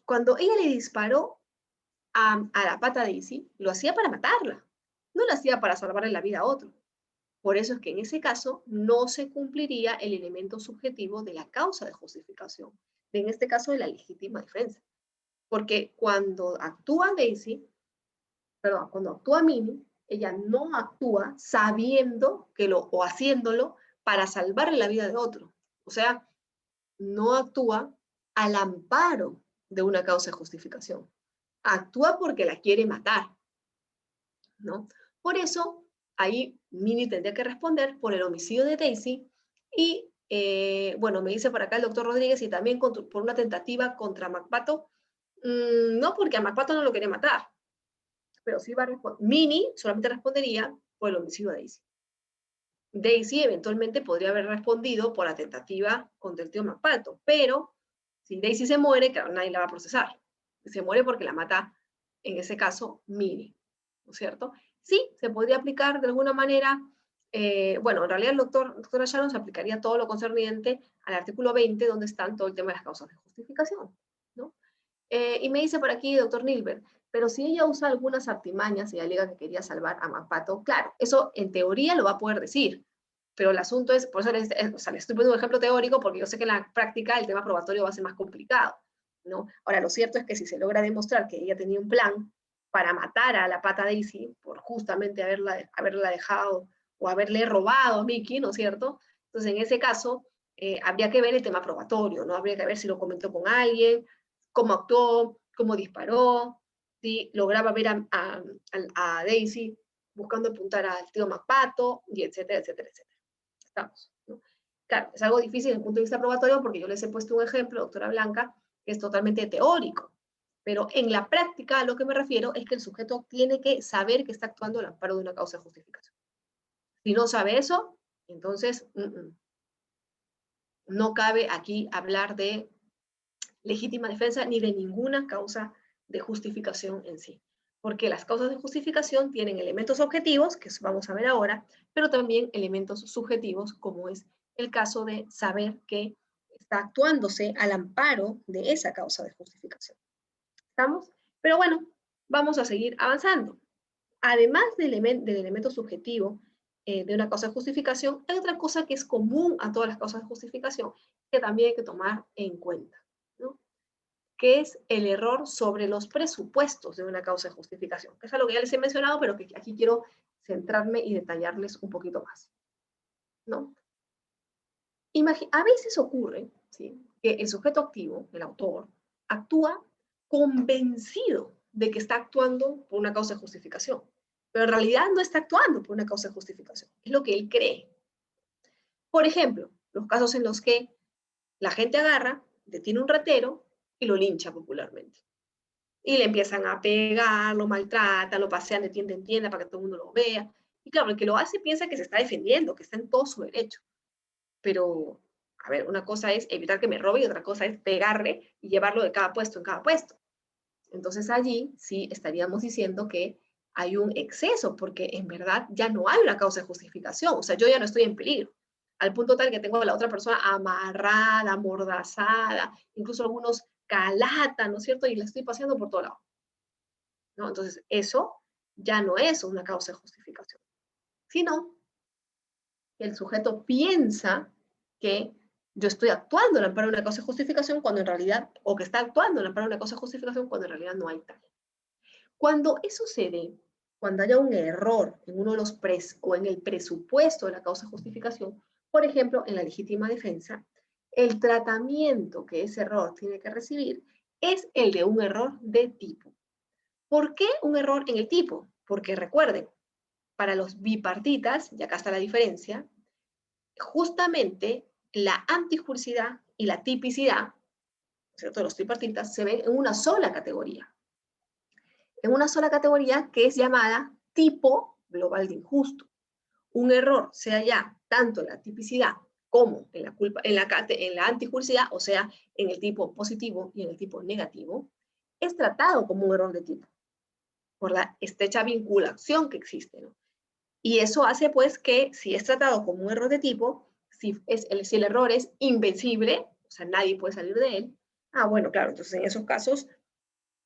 Cuando ella le disparó a la pata Daisy, lo hacía para matarla. No lo hacía para salvarle la vida a otro. Por eso es que en ese caso no se cumpliría el elemento subjetivo de la causa de justificación, en este caso de la legítima defensa. Porque cuando actúa Daisy, perdón, cuando actúa Minnie, ella no actúa sabiendo o haciéndolo para salvarle la vida de otro. O sea, no actúa al amparo de una causa de justificación. Actúa porque la quiere matar, ¿no? Por eso, ahí Minnie tendría que responder por el homicidio de Daisy y, bueno, me dice por acá el doctor Rodríguez y también por una tentativa contra McPato. No, porque a McPato no lo quería matar, pero sí va a responder. Minnie solamente respondería por el homicidio de Daisy. Daisy eventualmente podría haber respondido por la tentativa contra el tío McPato, pero si Daisy se muere, claro, nadie la va a procesar. Se muere porque la mata, en ese caso, Minnie, ¿no es cierto? Sí, se podría aplicar de alguna manera, bueno, en realidad el doctor Sharon se aplicaría todo lo concerniente al artículo 20, donde están todo el tema de las causas de justificación, ¿no? Y me dice por aquí, doctor Nilbert, pero si ella usa algunas artimañas y alega que quería salvar a McPato, claro, eso en teoría lo va a poder decir, pero el asunto es, por eso les estoy poniendo un ejemplo teórico, porque yo sé que en la práctica el tema probatorio va a ser más complicado, ¿no? Ahora, lo cierto es que si se logra demostrar que ella tenía un plan para matar a la pata Daisy, por justamente haberla dejado o haberle robado a Mickey, ¿no es cierto? Entonces, en ese caso, habría que ver el tema probatorio, ¿no? Habría que ver si lo comentó con alguien, cómo actuó, cómo disparó, si lograba ver a Daisy buscando apuntar al tío McPato, y etcétera, etcétera, etcétera. Estamos, ¿no? Claro, es algo difícil desde el punto de vista probatorio porque yo les he puesto un ejemplo, doctora Blanca, que es totalmente teórico, pero en la práctica a lo que me refiero es que el sujeto tiene que saber que está actuando al amparo de una causa de justificación. Si no sabe eso, entonces no cabe aquí hablar de legítima defensa ni de ninguna causa de justificación en sí. Porque las causas de justificación tienen elementos objetivos, que vamos a ver ahora, pero también elementos subjetivos, como es el caso de saber que está actuándose al amparo de esa causa de justificación. ¿Estamos? Pero bueno, vamos a seguir avanzando. Además del elemento subjetivo de una causa de justificación, hay otra cosa que es común a todas las causas de justificación que también hay que tomar en cuenta, ¿no? Que es el error sobre los presupuestos de una causa de justificación, que es algo que ya les he mencionado, pero que aquí quiero centrarme y detallarles un poquito más, ¿no? A veces ocurre, ¿sí?, que el sujeto activo, el autor, actúa convencido de que está actuando por una causa de justificación, pero en realidad no está actuando por una causa de justificación, es lo que él cree. Por ejemplo, los casos en los que la gente agarra, detiene un ratero y lo lincha popularmente. Y le empiezan a pegar, lo maltratan, lo pasean de tienda en tienda para que todo el mundo lo vea. Y claro, el que lo hace piensa que se está defendiendo, que está en todo su derecho. Pero, a ver, una cosa es evitar que me robe y otra cosa es pegarle y llevarlo de cada puesto en cada puesto. Entonces allí sí estaríamos diciendo que hay un exceso, porque en verdad ya no hay una causa de justificación. O sea, yo ya no estoy en peligro, al punto tal que tengo a la otra persona amarrada, amordazada, incluso algunos calatan, ¿no es cierto? Y la estoy paseando por todo lado, ¿no? Entonces, eso ya no es una causa de justificación, sino que el sujeto piensa que yo estoy actuando en el amparo de una causa de justificación cuando en realidad, o que está actuando en el amparo de una causa de justificación cuando en realidad no hay tal. Cuando eso se dé, cuando haya un error en uno de los o en el presupuesto de la causa de justificación, por ejemplo, en la legítima defensa, el tratamiento que ese error tiene que recibir es el de un error de tipo. ¿Por qué un error en el tipo? Porque recuerden, para los bipartitas, y acá está la diferencia, justamente la antijuricidad y la tipicidad, ¿cierto? Los tripartitas se ven en una sola categoría. En una sola categoría que es llamada tipo global de injusto. Un error, sea ya tanto en la tipicidad como en la antijuricidad, o sea, en el tipo positivo y en el tipo negativo, es tratado como un error de tipo, por la estrecha vinculación que existe, ¿no? Y eso hace pues que si es tratado como un error de tipo, si el error es invencible, o sea, nadie puede salir de él, bueno, claro, entonces en esos casos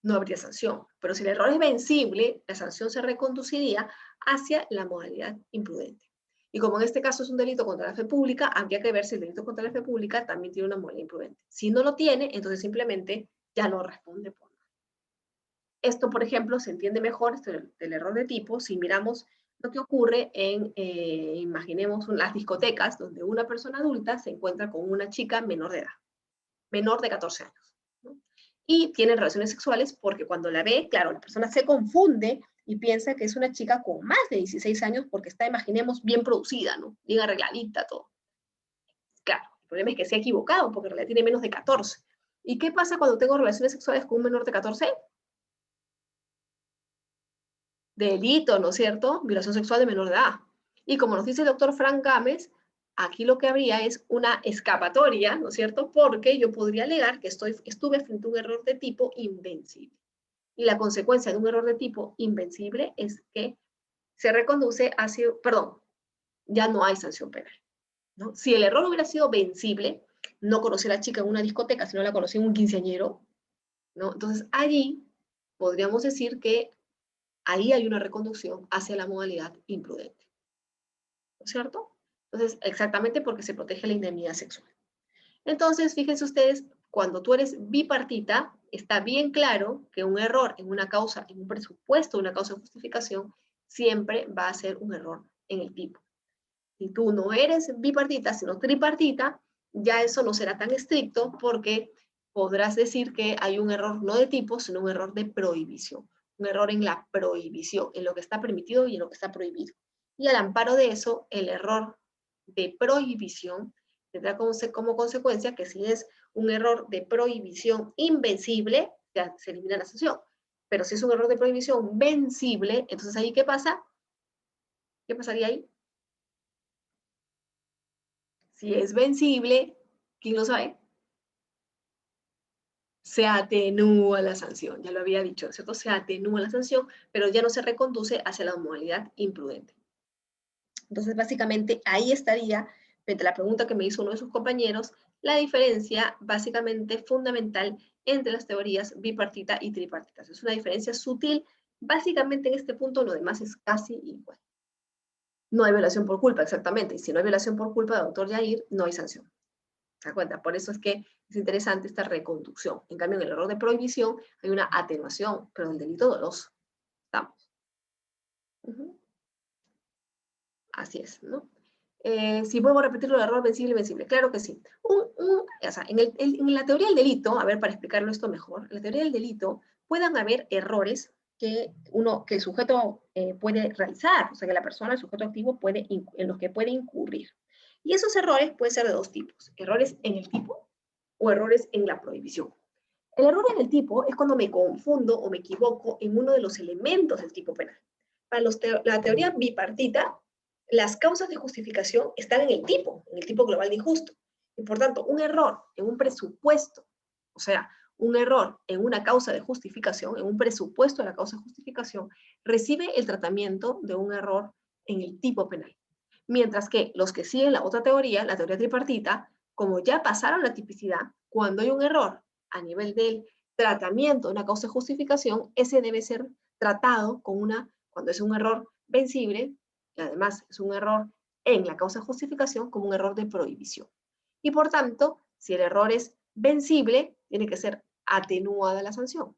no habría sanción. Pero si el error es vencible, la sanción se reconduciría hacia la modalidad imprudente. Y como en este caso es un delito contra la fe pública, habría que ver si el delito contra la fe pública también tiene una modalidad imprudente. Si no lo tiene, entonces simplemente ya no responde por nada. Esto, por ejemplo, se entiende mejor del error de tipo si miramos lo que ocurre en, imaginemos, las discotecas donde una persona adulta se encuentra con una chica menor de edad, menor de 14 años, ¿no? Y tienen relaciones sexuales porque cuando la ve, claro, la persona se confunde y piensa que es una chica con más de 16 años porque está, imaginemos, bien producida, ¿no? Bien arregladita, todo. Claro, el problema es que se ha equivocado porque en realidad tiene menos de 14. ¿Y qué pasa cuando tengo relaciones sexuales con un menor de 14? Delito, ¿no es cierto? Violación sexual de menor de edad. Y como nos dice el doctor Frank Gámez, aquí lo que habría es una escapatoria, ¿no es cierto? Porque yo podría alegar que estuve frente a un error de tipo invencible. Y la consecuencia de un error de tipo invencible es que se reconduce hacia, perdón, ya no hay sanción penal, ¿no? Si el error hubiera sido vencible, no conocí a la chica en una discoteca, sino la conocí en un quinceañero, ¿no? Entonces allí podríamos decir que ahí hay una reconducción hacia la modalidad imprudente, ¿no es cierto? Entonces, exactamente porque se protege la indemnidad sexual. Entonces, fíjense ustedes, cuando tú eres bipartita, está bien claro que un error en una causa, en un presupuesto, una causa de justificación, siempre va a ser un error en el tipo. Si tú no eres bipartita, sino tripartita, ya eso no será tan estricto porque podrás decir que hay un error no de tipo, sino un error de prohibición. Un error en la prohibición, en lo que está permitido y en lo que está prohibido. Y al amparo de eso, el error de prohibición tendrá como consecuencia que si es un error de prohibición invencible, ya se elimina la sanción. Pero si es un error de prohibición vencible, entonces ahí ¿qué pasa? ¿Qué pasaría ahí? Si es vencible, ¿quién lo sabe? Se atenúa la sanción, ya lo había dicho, ¿cierto? Se atenúa la sanción, pero ya no se reconduce hacia la modalidad imprudente. Entonces, básicamente, ahí estaría, frente a la pregunta que me hizo uno de sus compañeros, la diferencia básicamente fundamental entre las teorías bipartita y tripartitas. Es una diferencia sutil, básicamente en este punto lo demás es casi igual. No hay violación por culpa, exactamente, y si no hay violación por culpa, doctor Yair, no hay sanción. ¿Se da cuenta? Por eso es que es interesante esta reconducción. En cambio, en el error de prohibición hay una atenuación, pero el delito doloso. Estamos. Así es, ¿no? Si vuelvo a repetirlo, el error vencible. Claro que sí. O sea, en la teoría del delito, a ver, para explicarlo esto mejor, en la teoría del delito puedan haber errores que el sujeto puede realizar, o sea, que la persona, el sujeto activo, en los que puede incurrir. Y esos errores pueden ser de dos tipos, errores en el tipo o errores en la prohibición. El error en el tipo es cuando me confundo o me equivoco en uno de los elementos del tipo penal. Para la teoría bipartita, las causas de justificación están en el tipo global de injusto. Y por tanto, un error en un presupuesto, o sea, un error en una causa de justificación, en un presupuesto de la causa de justificación, recibe el tratamiento de un error en el tipo penal. Mientras que los que siguen la otra teoría, la teoría tripartita, como ya pasaron la tipicidad, cuando hay un error a nivel del tratamiento de una causa de justificación, ese debe ser tratado cuando es un error vencible, y además es un error en la causa de justificación, como un error de prohibición. Y por tanto, si el error es vencible, tiene que ser atenuada la sanción.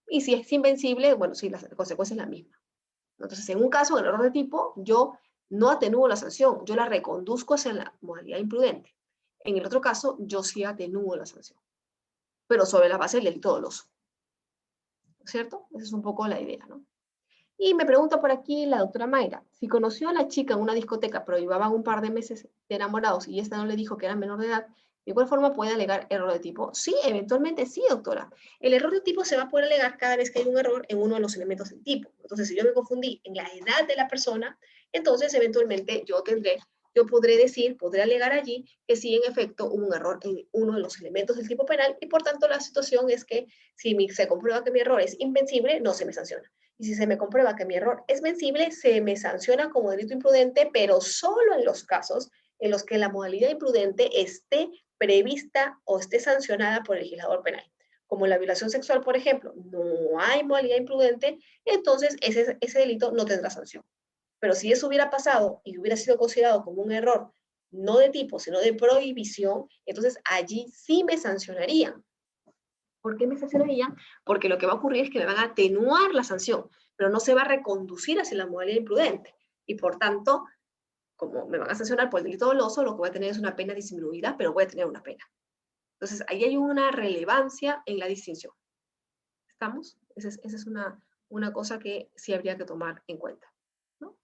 Y si es invencible, bueno, sí, la consecuencia es la misma. Entonces, en un caso, en el error de tipo, yo no atenúo la sanción, yo la reconduzco hacia la modalidad imprudente. En el otro caso, yo sí atenúo la sanción, pero sobre la base del delito doloso. ¿cierto? Esa es un poco la idea, ¿no? Y me pregunta por aquí la doctora Mayra, si conoció a la chica en una discoteca, pero llevaban un par de meses de enamorados y esta no le dijo que era menor de edad, ¿de igual forma puede alegar error de tipo? Sí, eventualmente sí, doctora. El error de tipo se va a poder alegar cada vez que hay un error en uno de los elementos del tipo. Entonces, si yo me confundí en la edad de la persona, entonces eventualmente yo podré alegar allí que sí, en efecto, hubo un error en uno de los elementos del tipo penal y por tanto la situación es que si se comprueba que mi error es invencible, no se me sanciona. Y si se me comprueba que mi error es vencible, se me sanciona como delito imprudente, pero solo en los casos en los que la modalidad imprudente esté prevista o esté sancionada por el legislador penal. Como la violación sexual, por ejemplo, no hay modalidad imprudente, entonces ese delito no tendrá sanción. Pero si eso hubiera pasado y hubiera sido considerado como un error no de tipo, sino de prohibición, entonces allí sí me sancionarían. ¿Por qué me sancionarían? Porque lo que va a ocurrir es que me van a atenuar la sanción, pero no se va a reconducir hacia la modalidad imprudente. Y por tanto, como me van a sancionar por el delito doloso, lo que voy a tener es una pena disminuida, pero voy a tener una pena. Entonces, ahí hay una relevancia en la distinción. ¿Estamos? Esa es una cosa que sí habría que tomar en cuenta, ¿no?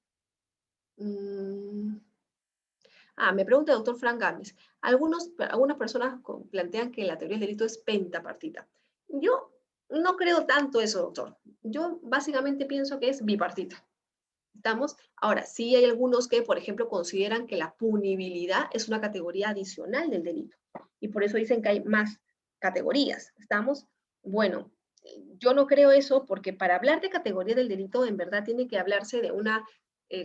Me pregunta el doctor Frank Gámez. Algunas personas plantean que la teoría del delito es pentapartita. Yo no creo tanto eso, doctor. Yo básicamente pienso que es bipartita. ¿Estamos? Ahora, sí hay algunos que, por ejemplo, consideran que la punibilidad es una categoría adicional del delito. Y por eso dicen que hay más categorías. ¿Estamos? Bueno, yo no creo eso porque para hablar de categoría del delito, en verdad tiene que hablarse de una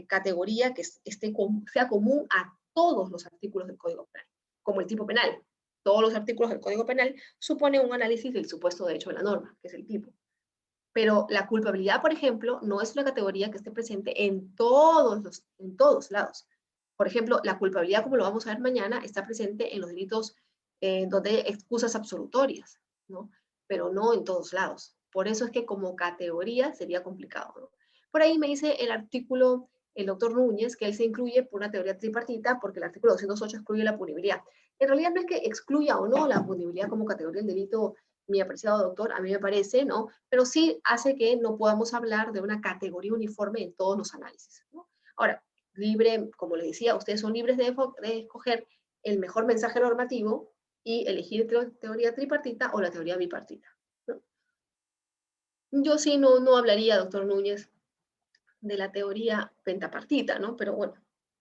categoría que sea común a todos los artículos del Código Penal, como el tipo penal. Todos los artículos del Código Penal suponen un análisis del supuesto derecho de la norma, que es el tipo. Pero la culpabilidad, por ejemplo, no es una categoría que esté presente en todos lados. Por ejemplo, la culpabilidad, como lo vamos a ver mañana, está presente en los delitos donde hay excusas absolutorias, ¿no? Pero no en todos lados. Por eso es que como categoría sería complicado, ¿no? Por ahí me dice el artículo, el doctor Núñez, que él se incluye por una teoría tripartita porque el artículo 208 excluye la punibilidad. En realidad no es que excluya o no la punibilidad como categoría del delito, mi apreciado doctor, a mí me parece, ¿no? Pero sí hace que no podamos hablar de una categoría uniforme en todos los análisis, ¿no? Ahora, libre, como les decía, ustedes son libres de escoger el mejor mensaje normativo y elegir teoría tripartita o la teoría bipartita, ¿no? Yo sí no hablaría, doctor Núñez, de la teoría pentapartita, ¿no? Pero bueno,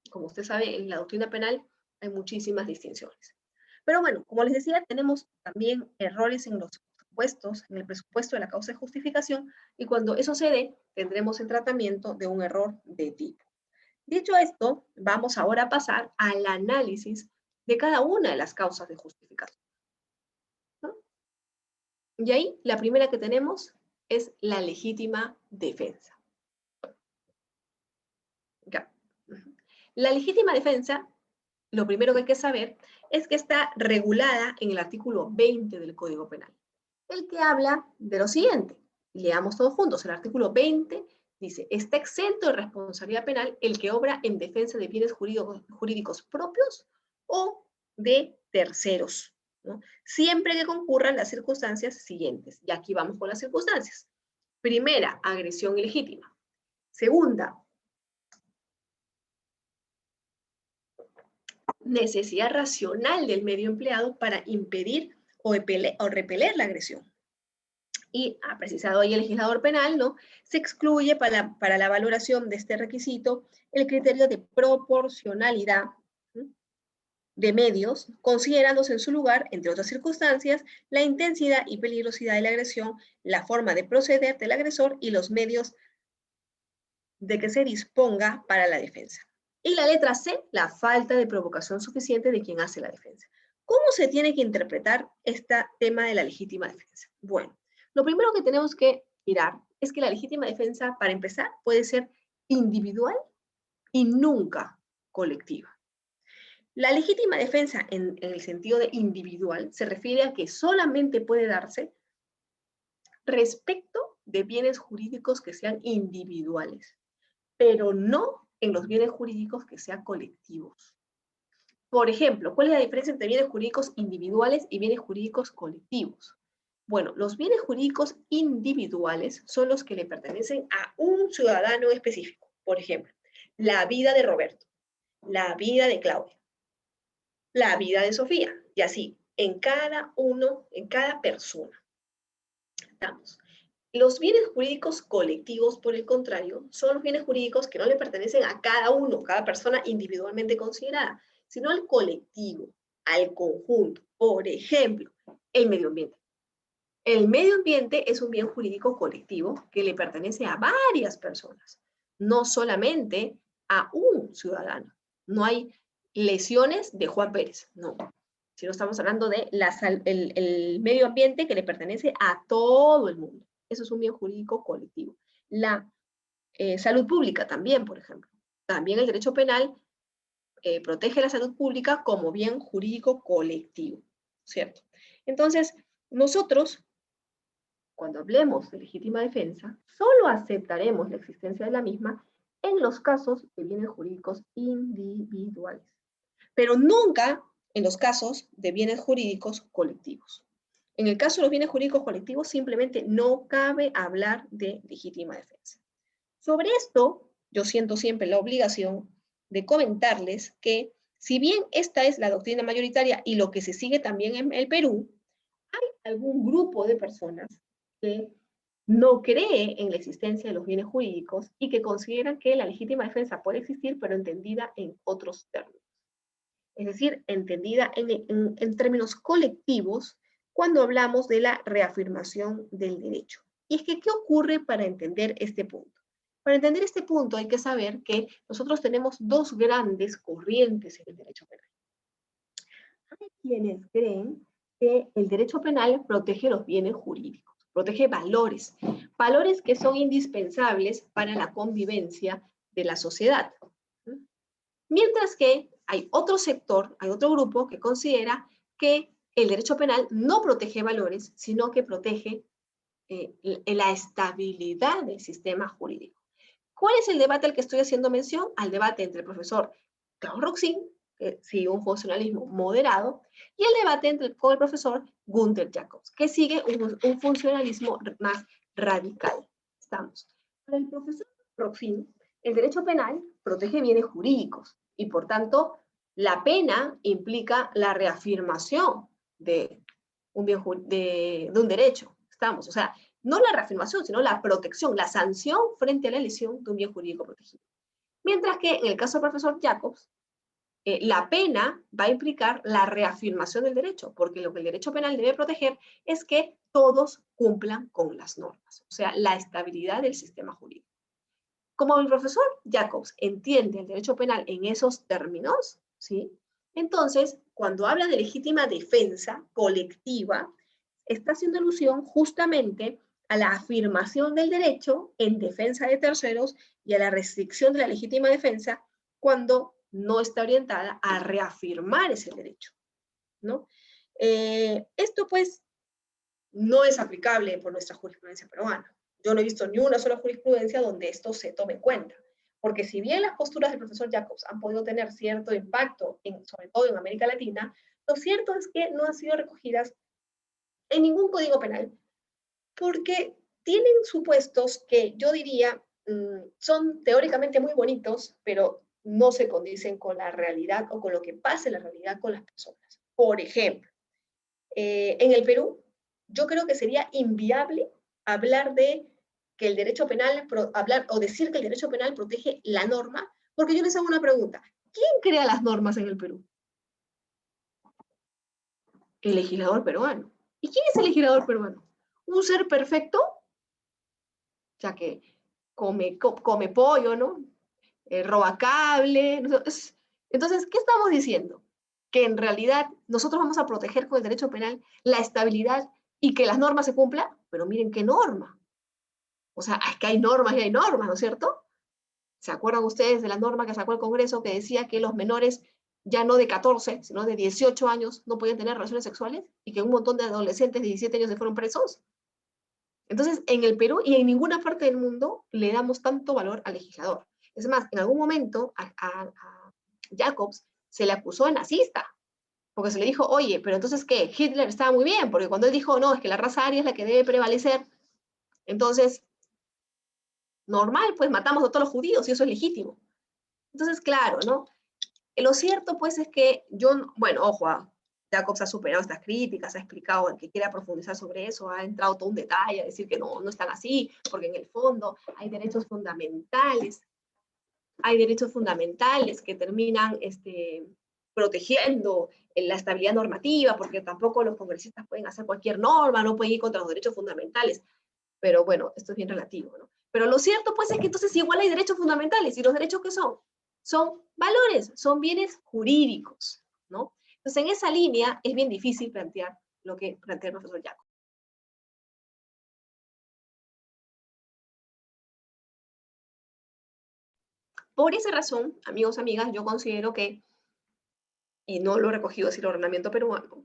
como usted sabe, en la doctrina penal hay muchísimas distinciones. Pero bueno, como les decía, tenemos también errores en los presupuestos, en el presupuesto de la causa de justificación, y cuando eso se dé, tendremos el tratamiento de un error de tipo. Dicho esto, vamos ahora a pasar al análisis de cada una de las causas de justificación, ¿no? Y ahí, la primera que tenemos es la legítima defensa. Ya. La legítima defensa, lo primero que hay que saber es que está regulada en el artículo 20 del Código Penal, el que habla de lo siguiente. Leamos todos juntos. El artículo 20 dice, está exento de responsabilidad penal el que obra en defensa de bienes jurídicos propios o de terceros, ¿no? Siempre que concurran las circunstancias siguientes. Y aquí vamos con las circunstancias. Primera, agresión ilegítima. Segunda, necesidad racional del medio empleado para impedir o repeler la agresión. Y ha precisado ahí el legislador penal, ¿no? Se excluye para la valoración de este requisito el criterio de proporcionalidad, ¿sí?, de medios, considerándose en su lugar, entre otras circunstancias, la intensidad y peligrosidad de la agresión, la forma de proceder del agresor y los medios de que se disponga para la defensa. Y la letra C, la falta de provocación suficiente de quien hace la defensa. ¿Cómo se tiene que interpretar este tema de la legítima defensa? Bueno, lo primero que tenemos que mirar es que la legítima defensa, para empezar, puede ser individual y nunca colectiva. La legítima defensa en el sentido de individual se refiere a que solamente puede darse respecto de bienes jurídicos que sean individuales, pero no en los bienes jurídicos que sean colectivos. Por ejemplo, ¿cuál es la diferencia entre bienes jurídicos individuales y bienes jurídicos colectivos? Bueno, los bienes jurídicos individuales son los que le pertenecen a un ciudadano específico. Por ejemplo, la vida de Roberto, la vida de Claudia, la vida de Sofía, y así, en cada uno, en cada persona. Estamos. Los bienes jurídicos colectivos, por el contrario, son los bienes jurídicos que no le pertenecen a cada uno, cada persona individualmente considerada, sino al colectivo, al conjunto. Por ejemplo, el medio ambiente. El medio ambiente es un bien jurídico colectivo que le pertenece a varias personas, no solamente a un ciudadano. No hay lesiones de Juan Pérez, no. Sino estamos hablando de el medio ambiente que le pertenece a todo el mundo. Eso es un bien jurídico colectivo. La salud pública también, por ejemplo. También el derecho penal protege la salud pública como bien jurídico colectivo, ¿cierto? Entonces, nosotros, cuando hablemos de legítima defensa, solo aceptaremos la existencia de la misma en los casos de bienes jurídicos individuales, pero nunca en los casos de bienes jurídicos colectivos. En el caso de los bienes jurídicos colectivos, simplemente no cabe hablar de legítima defensa. Sobre esto, yo siento siempre la obligación de comentarles que, si bien esta es la doctrina mayoritaria y lo que se sigue también en el Perú, hay algún grupo de personas que no cree en la existencia de los bienes jurídicos y que consideran que la legítima defensa puede existir, pero entendida en otros términos. Es decir, entendida en términos colectivos cuando hablamos de la reafirmación del derecho. Y es que, ¿qué ocurre para entender este punto? Para entender este punto hay que saber que nosotros tenemos dos grandes corrientes en el derecho penal. Hay quienes creen que el derecho penal protege los bienes jurídicos, protege valores, valores que son indispensables para la convivencia de la sociedad. Mientras que hay otro sector, hay otro grupo que considera que el derecho penal no protege valores, sino que protege la estabilidad del sistema jurídico. ¿Cuál es el debate al que estoy haciendo mención? Al debate entre el profesor Klaus Roxin, que sigue un funcionalismo moderado, y el debate con el profesor Günther Jacobs, que sigue un funcionalismo más radical. Estamos. Para el profesor Roxin, el derecho penal protege bienes jurídicos y, por tanto, la pena implica la reafirmación de un derecho. Estamos, o sea, no la reafirmación, sino la protección, la sanción frente a la lesión de un bien jurídico protegido. Mientras que en el caso del profesor Jacobs, la pena va a implicar la reafirmación del derecho, porque lo que el derecho penal debe proteger es que todos cumplan con las normas, o sea, la estabilidad del sistema jurídico. Como el profesor Jacobs entiende el derecho penal en esos términos, ¿sí? Entonces, cuando habla de legítima defensa colectiva, está haciendo alusión justamente a la afirmación del derecho en defensa de terceros y a la restricción de la legítima defensa cuando no está orientada a reafirmar ese derecho, ¿no? Esto, pues, no es aplicable por nuestra jurisprudencia peruana. Yo no he visto ni una sola jurisprudencia donde esto se tome en cuenta. Porque si bien las posturas del profesor Jacobs han podido tener cierto impacto, sobre todo en América Latina, lo cierto es que no han sido recogidas en ningún código penal, porque tienen supuestos que yo diría son teóricamente muy bonitos, pero no se condicen con la realidad o con lo que pasa en la realidad con las personas. Por ejemplo, en el Perú, yo creo que sería inviable hablar de que el derecho penal, hablar o decir que el derecho penal protege la norma, porque yo les hago una pregunta. ¿Quién crea las normas en el Perú? El legislador peruano. ¿Y quién es el legislador peruano? ¿Un ser perfecto? O sea, que come pollo, ¿no? Roba cable. Entonces, ¿qué estamos diciendo? Que en realidad nosotros vamos a proteger con el derecho penal la estabilidad y que las normas se cumplan, pero miren qué norma. O sea, es que hay normas y hay normas, ¿no es cierto? ¿Se acuerdan ustedes de la norma que sacó el Congreso que decía que los menores ya no de 14, sino de 18 años no podían tener relaciones sexuales y que un montón de adolescentes de 17 años se fueron presos? Entonces, en el Perú y en ninguna parte del mundo le damos tanto valor al legislador. Es más, en algún momento a Jacobs se le acusó de nazista, Porque se le dijo, oye, pero entonces, ¿qué? Hitler estaba muy bien, porque cuando él dijo, no, es que la raza aria es la que debe prevalecer, entonces, normal, pues matamos a todos los judíos y eso es legítimo. Entonces, claro, ¿no? Lo cierto, pues, es que yo, bueno, ojo, Jacobs ha superado estas críticas, ha explicado, el que quiera profundizar sobre eso, ha entrado todo un detalle, a decir que no, no están así, porque en el fondo hay derechos fundamentales que terminan protegiendo la estabilidad normativa, porque tampoco los congresistas pueden hacer cualquier norma, no pueden ir contra los derechos fundamentales, pero bueno, esto es bien relativo, ¿no? Pero lo cierto, pues, es que entonces igual hay derechos fundamentales, ¿y los derechos qué son? Son valores, son bienes jurídicos, ¿no? Entonces, en esa línea es bien difícil plantear lo que plantea el profesor Jacob. Por esa razón, amigos, amigas, yo considero que, y no lo he recogido así el ordenamiento peruano,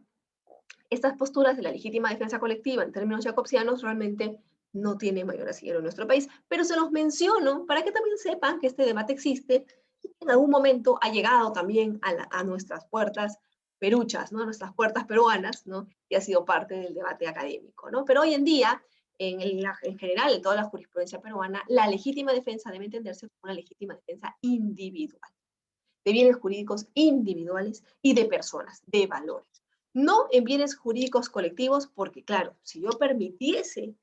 estas posturas de la legítima defensa colectiva en términos jacobsianos realmente no tienen mayor asidero en nuestro país, pero se los menciono para que también sepan que este debate existe y que en algún momento ha llegado también a nuestras puertas peruchas, ¿no? A nuestras puertas peruanas, ¿no? Y ha sido parte del debate académico, ¿no? Pero hoy en día, en general, en toda la jurisprudencia peruana, la legítima defensa debe entenderse como una legítima defensa individual, de bienes jurídicos individuales y de personas, de valores. No en bienes jurídicos colectivos, porque claro, si yo permitiese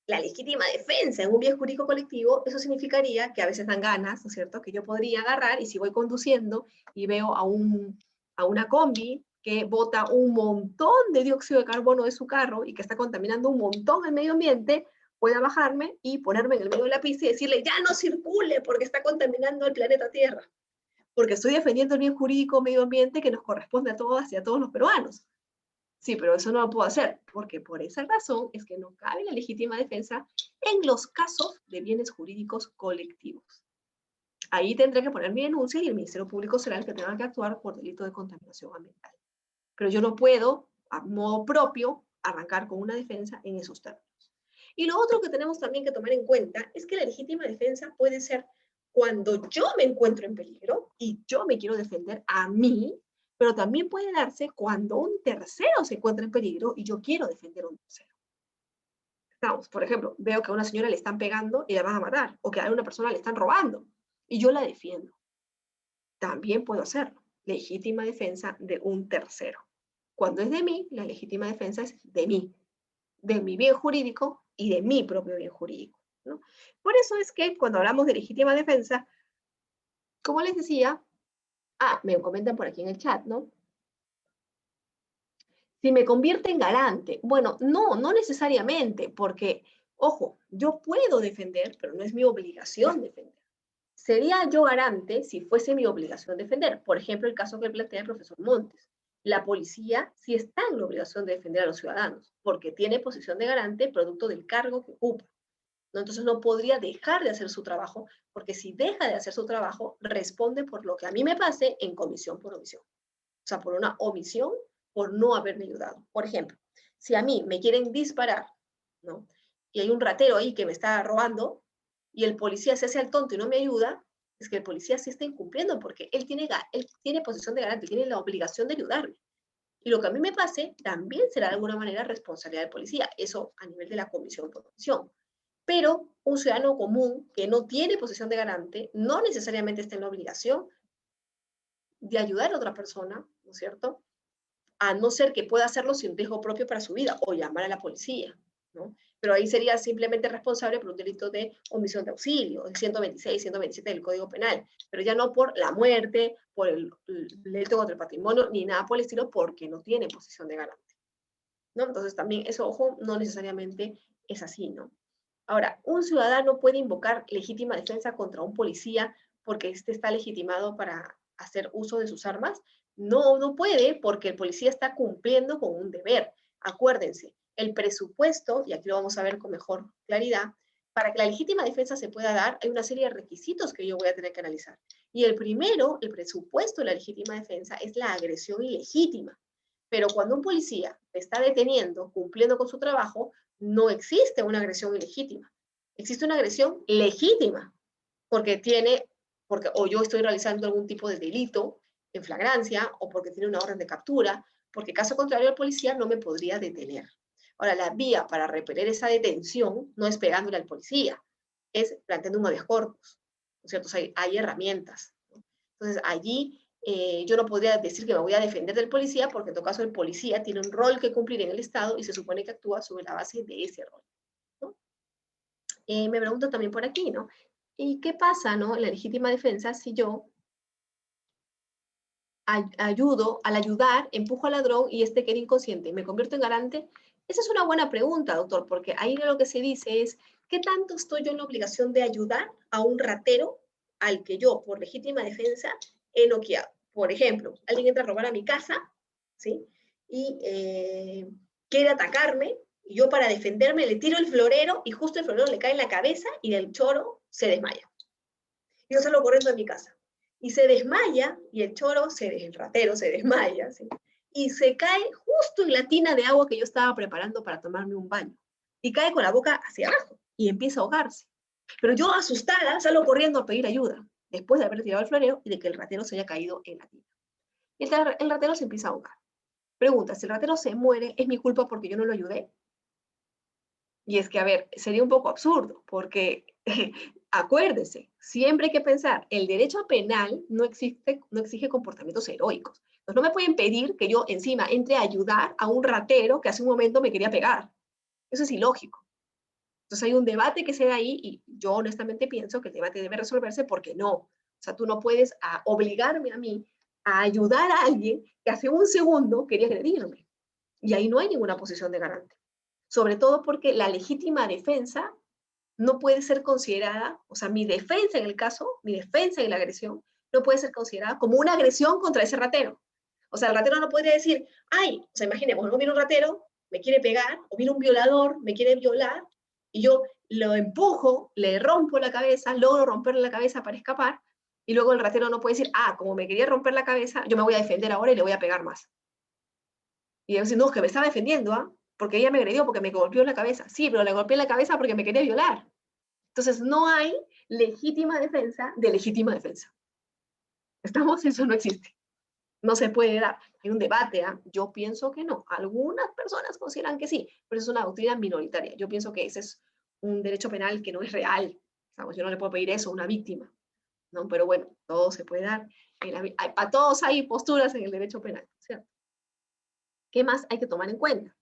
la legítima defensa en un bien jurídico colectivo, eso significaría que a veces dan ganas, ¿no es cierto?, que yo podría agarrar y si voy conduciendo y veo a una combi que bota un montón de dióxido de carbono de su carro y que está contaminando un montón el medio ambiente, pueda bajarme y ponerme en el medio de la pista y decirle, ya no circule porque está contaminando el planeta Tierra, porque estoy defendiendo el bien jurídico medio ambiente que nos corresponde a todas y a todos los peruanos. Sí, pero eso no lo puedo hacer, porque por esa razón es que no cabe la legítima defensa en los casos de bienes jurídicos colectivos. Ahí tendré que poner mi denuncia y el Ministerio Público será el que tenga que actuar por delito de contaminación ambiental. Pero yo no puedo, a modo propio, arrancar con una defensa en esos términos. Y lo otro que tenemos también que tomar en cuenta es que la legítima defensa puede ser cuando yo me encuentro en peligro y yo me quiero defender a mí, pero también puede darse cuando un tercero se encuentra en peligro y yo quiero defender a un tercero. Vamos, por ejemplo, veo que a una señora le están pegando y la van a matar, o que a una persona le están robando y yo la defiendo. También puedo hacerlo. Legítima defensa de un tercero. Cuando es de mí, la legítima defensa es de mi bien jurídico y de mi propio bien jurídico, ¿no? Por eso es que cuando hablamos de legítima defensa, como les decía, me comentan por aquí en el chat, ¿no? Si me convierte en garante. Bueno, no necesariamente, porque, ojo, yo puedo defender, pero no es mi obligación defender. Sería yo garante si fuese mi obligación defender. Por ejemplo, el caso que plantea el profesor Montes. La policía sí está en la obligación de defender a los ciudadanos, porque tiene posición de garante producto del cargo que ocupa, ¿no? Entonces no podría dejar de hacer su trabajo, porque si deja de hacer su trabajo, responde por lo que a mí me pase en comisión por omisión. O sea, por una omisión, por no haberme ayudado. Por ejemplo, si a mí me quieren disparar, ¿no? Y hay un ratero ahí que me está robando, y el policía se hace al tonto y no me ayuda, es que el policía sí está incumpliendo, porque él tiene posición de garante, tiene la obligación de ayudarme. Y lo que a mí me pase también será de alguna manera responsabilidad del policía, eso a nivel de la comisión por omisión. Pero un ciudadano común que no tiene posición de garante no necesariamente está en la obligación de ayudar a otra persona, ¿no es cierto?, a no ser que pueda hacerlo sin riesgo propio para su vida o llamar a la policía, ¿no? Pero ahí sería simplemente responsable por un delito de omisión de auxilio, el 126, 127 del Código Penal, pero ya no por la muerte, por el delito contra el patrimonio, ni nada por el estilo, porque no tiene posición de garante, ¿no? Entonces también eso, ojo, no necesariamente es así, ¿no? Ahora, un ciudadano puede invocar legítima defensa contra un policía porque éste está legitimado para hacer uso de sus armas. No puede, porque el policía está cumpliendo con un deber. Acuérdense, el presupuesto, y aquí lo vamos a ver con mejor claridad, para que la legítima defensa se pueda dar, hay una serie de requisitos que yo voy a tener que analizar. Y el primero, el presupuesto de la legítima defensa, es la agresión ilegítima. Pero cuando un policía está deteniendo, cumpliendo con su trabajo, no existe una agresión ilegítima. Existe una agresión legítima, porque o yo estoy realizando algún tipo de delito, en flagrancia o porque tiene una orden de captura, porque caso contrario el policía no me podría detener. Ahora, la vía para repeler esa detención no es pegándole al policía, es planteando un habeas corpus, ¿no es cierto? O sea, hay herramientas, ¿no? Entonces, allí yo no podría decir que me voy a defender del policía, porque en todo caso el policía tiene un rol que cumplir en el Estado y se supone que actúa sobre la base de ese rol, ¿no? Me pregunto también por aquí, ¿no? ¿Y qué pasa, ¿no? En la legítima defensa si yo ayudo, al ayudar, empujo al ladrón y este queda inconsciente, ¿me convierto en garante? Esa es una buena pregunta, doctor, porque ahí lo que se dice es, ¿qué tanto estoy yo en la obligación de ayudar a un ratero al que yo, por legítima defensa, he noqueado? Por ejemplo, alguien entra a robar a mi casa, ¿sí? Y quiere atacarme, y yo para defenderme le tiro el florero y justo el florero le cae en la cabeza y el choro se desmaya. Y yo salgo corriendo de mi casa. Y se desmaya, y el choro, el ratero se desmaya, ¿sí? Y se cae justo en la tina de agua que yo estaba preparando para tomarme un baño. Y cae con la boca hacia abajo y empieza a ahogarse. Pero yo, asustada, salgo corriendo a pedir ayuda, después de haber tirado el florero y de que el ratero se haya caído en la tina. Y el ratero se empieza a ahogar. Pregunta, si el ratero se muere, ¿es mi culpa porque yo no lo ayudé? Y es que, a ver, sería un poco absurdo, porque acuérdese, siempre hay que pensar, el derecho penal no exige comportamientos heroicos. Entonces no me pueden pedir que yo encima entre a ayudar a un ratero que hace un momento me quería pegar. Eso es ilógico. Entonces hay un debate que se da ahí y yo honestamente pienso que el debate debe resolverse porque no. O sea, tú no puedes obligarme a mí a ayudar a alguien que hace un segundo quería agredirme. Y ahí no hay ninguna posición de garante. Sobre todo porque la legítima defensa no puede ser considerada, o sea, mi defensa en el caso, mi defensa en la agresión, no puede ser considerada como una agresión contra ese ratero. O sea, el ratero no podría decir, ay, o sea, imaginemos, no viene un ratero, me quiere pegar, o viene un violador, me quiere violar, y yo lo empujo, le rompo la cabeza, logro romperle la cabeza para escapar, y luego el ratero no puede decir, ah, como me quería romper la cabeza, yo me voy a defender ahora y le voy a pegar más. Y yo decir, no, es que me estaba defendiendo, ¿ah? Porque ella me agredió, porque me golpeó en la cabeza. Sí, pero le golpeé en la cabeza porque me quería violar. Entonces, no hay legítima defensa de legítima defensa. ¿Estamos? Eso no existe. No se puede dar. Hay un debate, ¿eh? Yo pienso que no. Algunas personas consideran que sí, pero es una doctrina minoritaria. Yo pienso que ese es un derecho penal que no es real. ¿Sabes? Yo no le puedo pedir eso a una víctima, ¿no? Pero bueno, todo se puede dar. Para todos hay posturas en el derecho penal, ¿cierto? ¿Qué más hay que tomar en cuenta?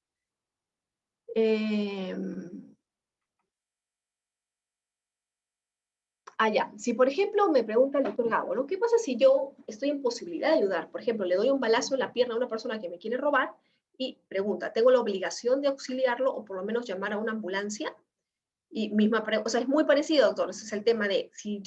Ya. Si por ejemplo me pregunta el doctor Gabo, ¿no? ¿Qué pasa si yo estoy en posibilidad de ayudar? Por ejemplo, le doy un balazo en la pierna a una persona que me quiere robar y pregunta, ¿tengo la obligación de auxiliarlo o por lo menos llamar a una ambulancia? Y o sea, es muy parecido, doctor. Ese es el tema de, si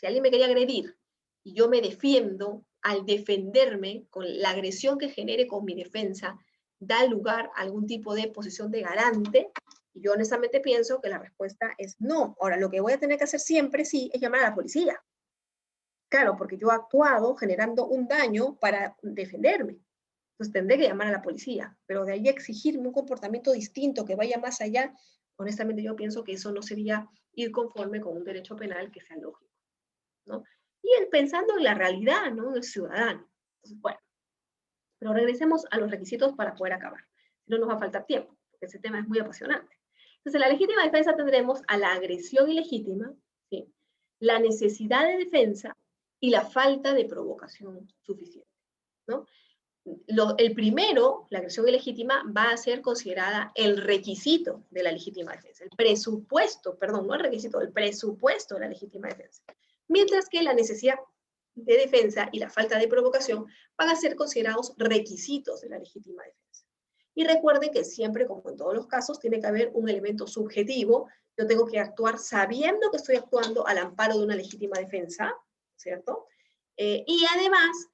alguien me quería agredir y yo me defiendo, al defenderme con la agresión que genere con mi defensa, da lugar a algún tipo de posición de garante. Y yo honestamente pienso que la respuesta es no. Ahora, lo que voy a tener que hacer siempre, sí, es llamar a la policía. Claro, porque yo he actuado generando un daño para defenderme. Entonces tendré que llamar a la policía. Pero de ahí exigirme un comportamiento distinto que vaya más allá, honestamente yo pienso que eso no sería ir conforme con un derecho penal que sea lógico, ¿no? Y pensando en la realidad, ¿no? Del ciudadano. Entonces, bueno, pero regresemos a los requisitos para poder acabar. Si no nos va a faltar tiempo, porque ese tema es muy apasionante. Entonces, en la legítima defensa tendremos a la agresión ilegítima, ¿sí? La necesidad de defensa y la falta de provocación suficiente, ¿no? El primero, la agresión ilegítima, va a ser considerada el requisito de la legítima defensa, el presupuesto, perdón, no el requisito, el presupuesto de la legítima defensa. Mientras que la necesidad de defensa y la falta de provocación van a ser considerados requisitos de la legítima defensa. Y recuerden que siempre, como en todos los casos, tiene que haber un elemento subjetivo. Yo tengo que actuar sabiendo que estoy actuando al amparo de una legítima defensa, ¿cierto? Y además,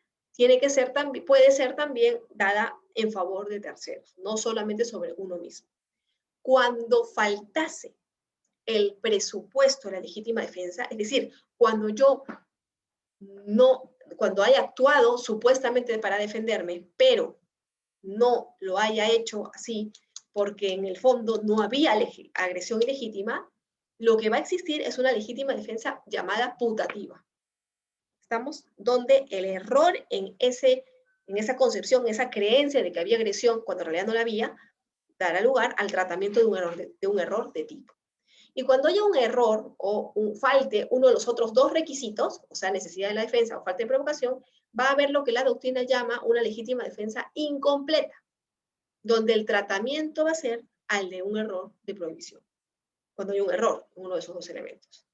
puede ser también dada en favor de terceros, no solamente sobre uno mismo. Cuando faltase el presupuesto de la legítima defensa, es decir, cuando haya actuado supuestamente para defenderme, pero no lo haya hecho así porque en el fondo no había agresión ilegítima, lo que va a existir es una legítima defensa llamada putativa. ¿Estamos? Donde el error en esa concepción, esa creencia de que había agresión cuando en realidad no la había, dará lugar al tratamiento de un error de tipo. Y cuando haya un error o falte uno de los otros dos requisitos, o sea, necesidad de la defensa o falta de provocación, va a haber lo que la doctrina llama una legítima defensa incompleta, donde el tratamiento va a ser al de un error de provisión, cuando hay un error en uno de esos dos elementos.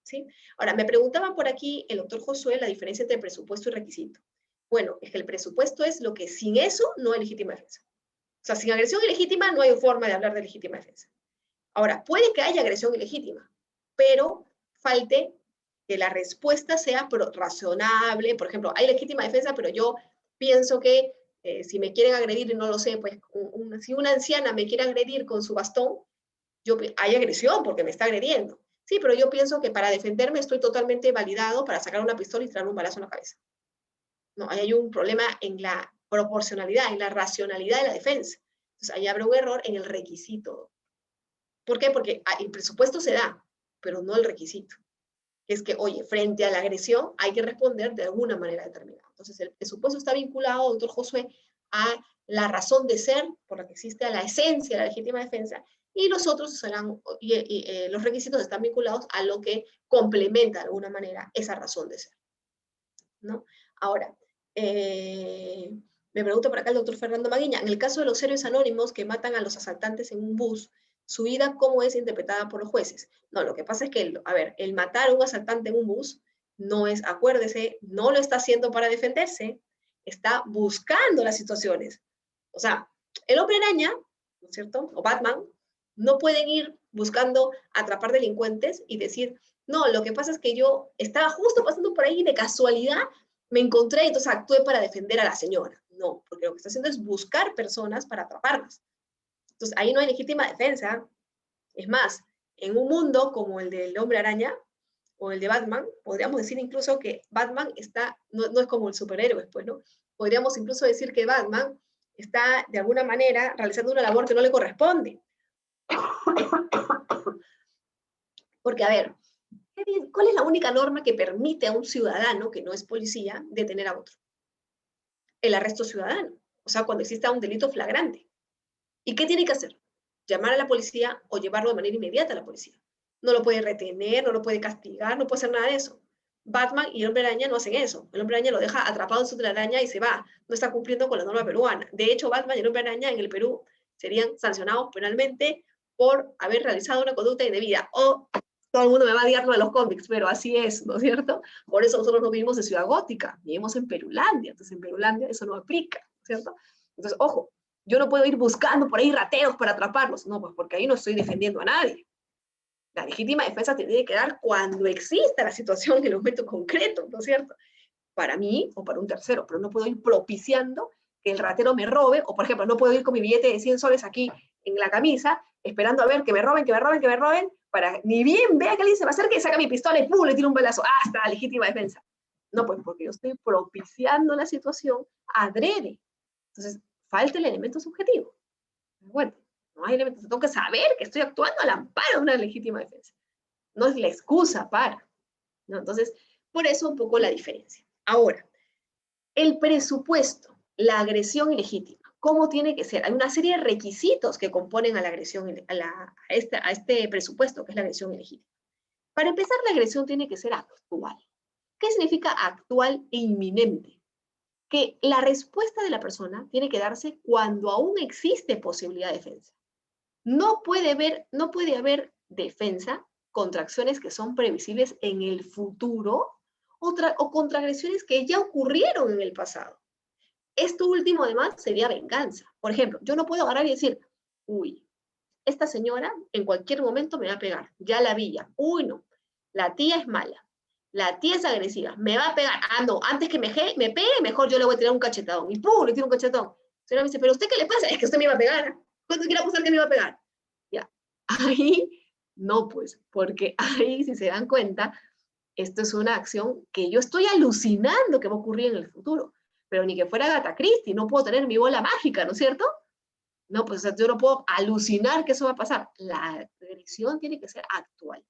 ¿Sí? Ahora, me preguntaba por aquí el doctor Josué la diferencia entre presupuesto y requisito. Bueno, es que el presupuesto es lo que sin eso no hay legítima defensa. O sea, sin agresión ilegítima no hay forma de hablar de legítima defensa. Ahora, puede que haya agresión ilegítima, pero falte que la respuesta sea razonable. Por ejemplo, hay legítima defensa, pero yo pienso que si me quieren agredir, y no lo sé, pues si una anciana me quiere agredir con su bastón, hay agresión porque me está agrediendo. Sí, pero yo pienso que para defenderme estoy totalmente validado para sacar una pistola y tirar un balazo en la cabeza. No, ahí hay un problema en la proporcionalidad, en la racionalidad de la defensa. Entonces, ahí habrá un error en el requisito. ¿Por qué? Porque el presupuesto se da, pero no el requisito. Es que, oye, frente a la agresión hay que responder de alguna manera determinada. Entonces, el presupuesto está vinculado, doctor Josué, a la razón de ser por la que existe, a la esencia de la legítima defensa, y los otros serán, los requisitos están vinculados a lo que complementa de alguna manera esa razón de ser, ¿no? Ahora, me pregunta por acá el doctor Fernando Maguiña, en el caso de los héroes anónimos que matan a los asaltantes en un bus, ¿su vida cómo es interpretada por los jueces? No, lo que pasa es que, el matar a un asaltante en un bus no es, acuérdese, no lo está haciendo para defenderse, está buscando las situaciones. O sea, el hombre araña, ¿no es cierto? O Batman, no pueden ir buscando atrapar delincuentes y decir, no, lo que pasa es que yo estaba justo pasando por ahí de casualidad, me encontré y entonces actué para defender a la señora. No, porque lo que está haciendo es buscar personas para atraparlas. Entonces, ahí no hay legítima defensa. Es más, en un mundo como el del hombre araña o el de Batman, podríamos decir incluso que Batman no es como el superhéroe, pues, ¿no? Podríamos incluso decir que Batman está, de alguna manera, realizando una labor que no le corresponde. Porque, a ver, ¿cuál es la única norma que permite a un ciudadano que no es policía detener a otro? El arresto ciudadano. O sea, cuando exista un delito flagrante. ¿Y qué tiene que hacer? Llamar a la policía o llevarlo de manera inmediata a la policía. No lo puede retener, no lo puede castigar, no puede hacer nada de eso. Batman y el hombre araña no hacen eso. El hombre araña lo deja atrapado en su telaraña y se va. No está cumpliendo con la norma peruana. De hecho, Batman y el hombre araña en el Perú serían sancionados penalmente por haber realizado una conducta indebida. O todo el mundo me va a odiar lo de los cómics, pero así es, ¿no es cierto? Por eso nosotros no vivimos en Ciudad Gótica, vivimos en Perulandia. Entonces, en Perulandia eso no aplica, ¿cierto? Entonces, ojo, yo no puedo ir buscando por ahí rateros para atraparlos. No, pues porque ahí no estoy defendiendo a nadie. La legítima defensa te tiene que dar cuando exista la situación en el momento concreto, ¿no es cierto? Para mí o para un tercero, pero no puedo ir propiciando que el ratero me robe, o por ejemplo, no puedo ir con mi billete de 100 soles aquí en la camisa, esperando a ver que me roben, para ni bien vea que alguien se me acerque y saca mi pistola y ¡pum! Le tiro un balazo. ¡Ah, está! Legítima defensa. No, pues porque yo estoy propiciando la situación adrede. Entonces, falta el elemento subjetivo. Bueno, no hay elementos, tengo que saber que estoy actuando al amparo de una legítima defensa. No es la excusa para, ¿no? Entonces, por eso un poco la diferencia. Ahora, el presupuesto, la agresión ilegítima, ¿cómo tiene que ser? Hay una serie de requisitos que componen a la agresión, a este presupuesto, que es la agresión ilegítima. Para empezar, la agresión tiene que ser actual. ¿Qué significa actual e inminente? Que la respuesta de la persona tiene que darse cuando aún existe posibilidad de defensa. No puede haber defensa contra acciones que son previsibles en el futuro o contra agresiones que ya ocurrieron en el pasado. Esto último, además, sería venganza. Por ejemplo, yo no puedo agarrar y decir, uy, esta señora en cualquier momento me va a pegar, ya la vi ya. Uy, no, la tía es mala, la tía es agresiva, me va a pegar. Ah, no, antes que me pegue, mejor yo le voy a tirar un cachetadón. Y ¡pum! Le tiro un cachetón. Señora me dice, ¿pero usted qué le pasa? Es que usted me iba a pegar. ¿Cuándo quiere apostar que me iba a pegar? Ya, ahí no, pues, porque ahí, si se dan cuenta, esto es una acción que yo estoy alucinando que va a ocurrir en el futuro. Pero ni que fuera Agatha Christie, no puedo tener mi bola mágica, ¿no es cierto? No, pues yo no puedo alucinar que eso va a pasar. La agresión tiene que ser actual,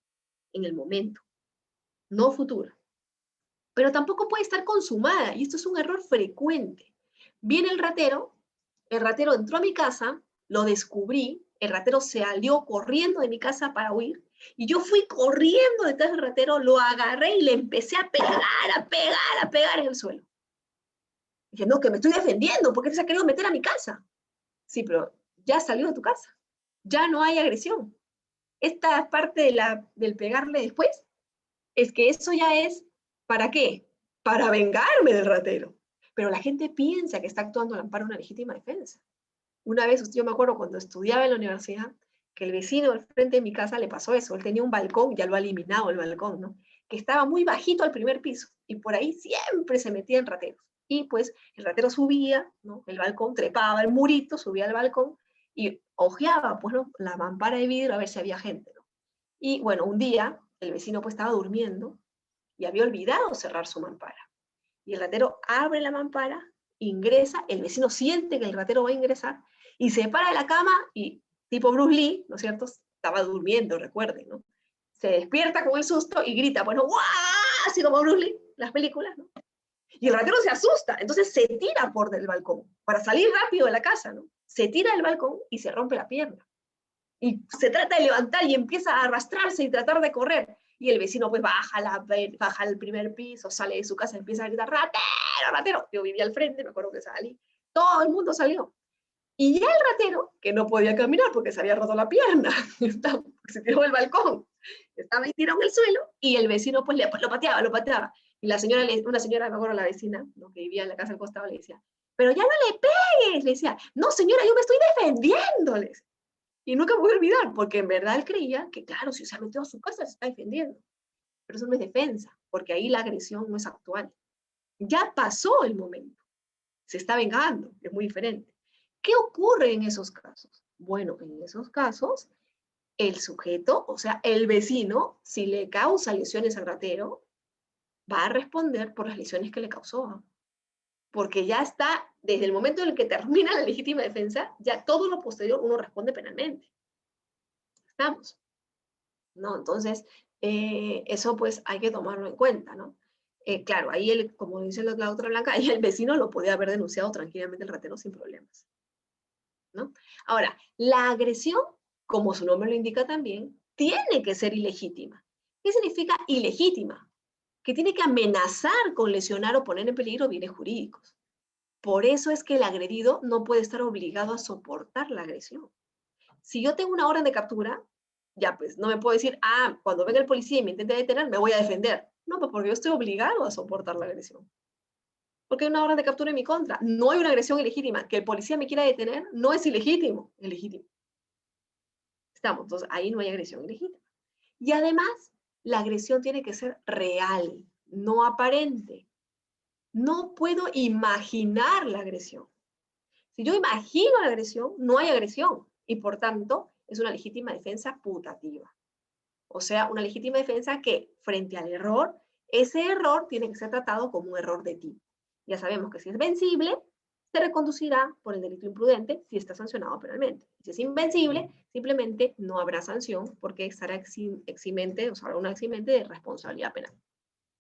en el momento, no futura. pero tampoco puede estar consumada, y esto es un error frecuente. Viene el ratero entró a mi casa, lo descubrí, el ratero se salió corriendo de mi casa para huir, y yo fui corriendo detrás del ratero, lo agarré y le empecé a pegar, a pegar en el suelo. Dije, no, que me estoy defendiendo, ¿por qué se ha querido meter a mi casa? Sí, pero ya salió de tu casa, ya no hay agresión. Esta parte del pegarle después, es que eso ya es, ¿para qué? Para vengarme del ratero. Pero la gente piensa que está actuando al amparo de una legítima defensa. Una vez, yo me acuerdo cuando estudiaba en la universidad, que el vecino al frente de mi casa le pasó eso. Él tenía un balcón, ya lo ha eliminado el balcón, ¿no? Que estaba muy bajito al primer piso, y por ahí siempre se metían rateros. Y pues el ratero subía, ¿no? El balcón, trepaba el murito, subía al balcón, y ojeaba, pues, ¿no? La mampara de vidrio a ver si había gente, ¿no? Y bueno, un día el vecino pues estaba durmiendo y había olvidado cerrar su mampara. Y el ratero abre la mampara, ingresa, el vecino siente que el ratero va a ingresar y se para de la cama y, tipo Bruce Lee, ¿no es cierto? Estaba durmiendo, recuerden, ¿no? Se despierta con el susto y grita, bueno, ¡guau! Así como Bruce Lee, las películas, ¿no? Y el ratero se asusta, entonces se tira por del balcón para salir rápido de la casa, ¿no? Se tira del balcón y se rompe la pierna. Y se trata de levantar y empieza a arrastrarse y tratar de correr. Y el vecino pues baja al primer piso, sale de su casa, empieza a gritar, ratero, ratero. Yo vivía al frente, me acuerdo que salí. Todo el mundo salió. Y ya el ratero, que no podía caminar porque se había roto la pierna, se tiró del balcón, estaba ahí tirado en el suelo, y el vecino pues lo pateaba, lo pateaba. Y la señora, una señora, me acuerdo, la vecina, ¿no? Que vivía en la casa al costado, le decía, pero ya no le pegues, le decía, no señora, yo me estoy defendiéndoles. Y nunca me voy a olvidar, porque en verdad él creía que, claro, si se ha metido a su casa, se está defendiendo. Pero eso no es defensa, porque ahí la agresión no es actual. Ya pasó el momento. Se está vengando, es muy diferente. ¿Qué ocurre en esos casos? Bueno, en esos casos, el sujeto, o sea, el vecino, si le causa lesiones al ratero, va a responder por las lesiones que le causó. Porque ya está, desde el momento en el que termina la legítima defensa, ya todo lo posterior uno responde penalmente. ¿Estamos? ¿No? Entonces, eso pues hay que tomarlo en cuenta, ¿no? Claro, ahí, como dice la otra blanca, ahí el vecino lo podía haber denunciado tranquilamente el ratero sin problemas, ¿no? Ahora, la agresión, como su nombre lo indica también, tiene que ser ilegítima. ¿Qué significa ilegítima? Que tiene que amenazar con lesionar o poner en peligro bienes jurídicos. Por eso es que el agredido no puede estar obligado a soportar la agresión. Si yo tengo una orden de captura, ya pues no me puedo decir, cuando venga el policía y me intente detener, me voy a defender. No, pues porque yo estoy obligado a soportar la agresión. Porque hay una orden de captura en mi contra. No hay una agresión ilegítima. Que el policía me quiera detener no es ilegítimo. Es legítimo. Estamos, entonces ahí no hay agresión ilegítima. Y además, la agresión tiene que ser real, no aparente. No puedo imaginar la agresión. Si yo imagino la agresión, no hay agresión. Y por tanto, es una legítima defensa putativa. O sea, una legítima defensa que, frente al error, ese error tiene que ser tratado como un error de tipo. Ya sabemos que si es vencible, se reconducirá por el delito imprudente si está sancionado penalmente. Si es invencible, simplemente no habrá sanción porque estará eximente, o sea, una eximente de responsabilidad penal,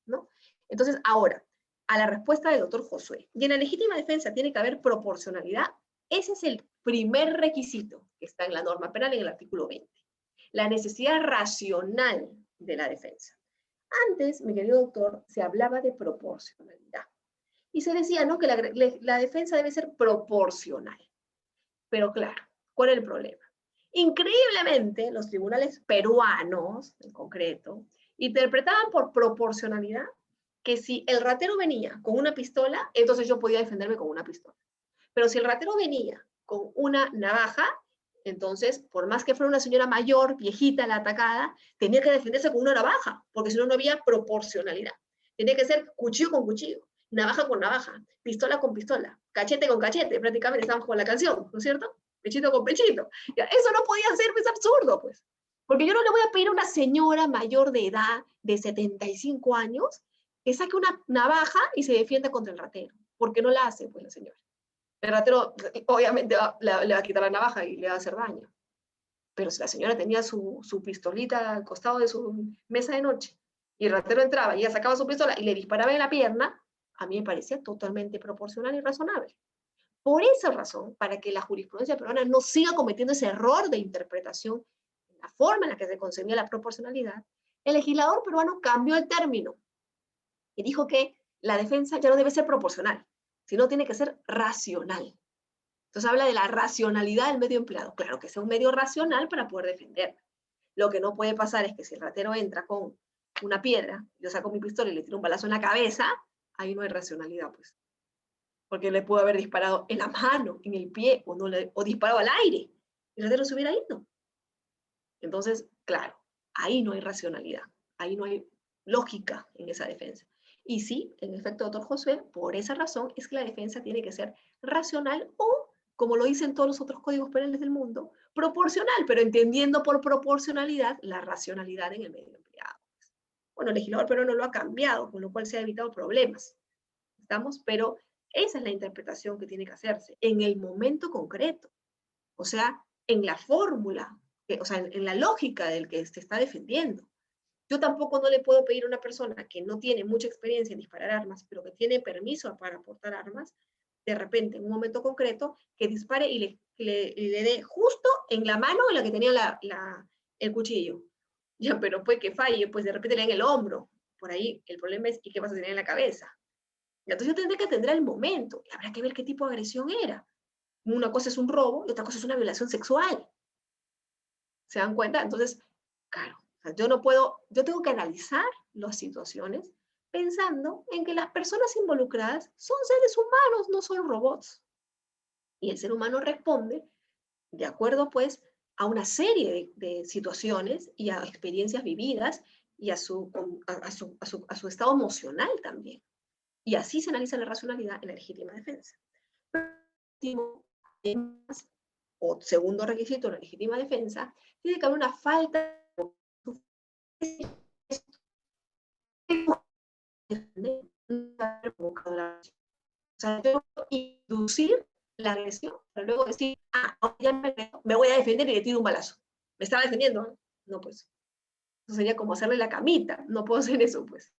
¿no? Entonces, ahora, a la respuesta del doctor Josué. Y en la legítima defensa tiene que haber proporcionalidad. Ese es el primer requisito que está en la norma penal en el artículo 20. La necesidad racional de la defensa. Antes, mi querido doctor, se hablaba de proporcionalidad. Y se decía, ¿no?, que la defensa debe ser proporcional. Pero claro, ¿cuál es el problema? Increíblemente, los tribunales peruanos, en concreto, interpretaban por proporcionalidad que si el ratero venía con una pistola, entonces yo podía defenderme con una pistola. Pero si el ratero venía con una navaja, entonces, por más que fuera una señora mayor, viejita, la atacada, tenía que defenderse con una navaja, porque si no, no había proporcionalidad. Tenía que ser cuchillo con cuchillo, navaja con navaja, pistola con pistola, cachete con cachete, prácticamente estamos con la canción, ¿no es cierto? Pechito con pechito. Ya, eso no podía ser, es absurdo, pues. Porque yo no le voy a pedir a una señora mayor de edad, de 75 años, que saque una navaja y se defienda contra el ratero, porque no la hace, pues, la señora. El ratero obviamente le va a quitar la navaja y le va a hacer daño. Pero si la señora tenía su pistolita al costado de su mesa de noche y el ratero entraba y ella sacaba su pistola y le disparaba en la pierna, a mí me parecía totalmente proporcional y razonable. Por esa razón, para que la jurisprudencia peruana no siga cometiendo ese error de interpretación en la forma en la que se concebía la proporcionalidad, el legislador peruano cambió el término y dijo que la defensa ya no debe ser proporcional, sino tiene que ser racional. Entonces habla de la racionalidad del medio empleado. Claro, que sea un medio racional para poder defender. Lo que no puede pasar es que si el ratero entra con una piedra, yo saco mi pistola y le tiro un balazo en la cabeza, ahí no hay racionalidad, pues. Porque le pudo haber disparado en la mano, en el pie, o disparado al aire. El ratero se hubiera ido. Entonces, claro, ahí no hay racionalidad. Ahí no hay lógica en esa defensa. Y sí, en efecto, doctor Josué, por esa razón es que la defensa tiene que ser racional o, como lo dicen todos los otros códigos penales del mundo, proporcional, pero entendiendo por proporcionalidad la racionalidad en el medio empleado. Bueno, el legislador peruano lo ha cambiado, con lo cual se ha evitado problemas. ¿Estamos? Pero esa es la interpretación que tiene que hacerse en el momento concreto. O sea, en la fórmula, o sea, en la lógica del que se está defendiendo. Yo tampoco no le puedo pedir a una persona que no tiene mucha experiencia en disparar armas, pero que tiene permiso para portar armas, de repente, en un momento concreto, que dispare y le dé justo en la mano en la que tenía el cuchillo. Ya, pero puede que falle, pues de repente le den el hombro. Por ahí el problema es, ¿y qué vas a tener en la cabeza? Y entonces yo tendré que atender el momento. Y habrá que ver qué tipo de agresión era. Una cosa es un robo y otra cosa es una violación sexual. ¿Se dan cuenta? Entonces, claro, yo tengo que analizar las situaciones pensando en que las personas involucradas son seres humanos, no son robots. Y el ser humano responde de acuerdo, pues, a una serie de situaciones y a experiencias vividas y a su estado emocional también. Y así se analiza la racionalidad en la legítima defensa. O segundo requisito de la legítima defensa, tiene que haber una falta de o sea, yo inducir la agresión, pero luego decir, ya me voy a defender y le tiro un balazo. ¿Me estaba defendiendo? No, no, pues. Eso sería como hacerle la camita. No puedo hacer eso, pues.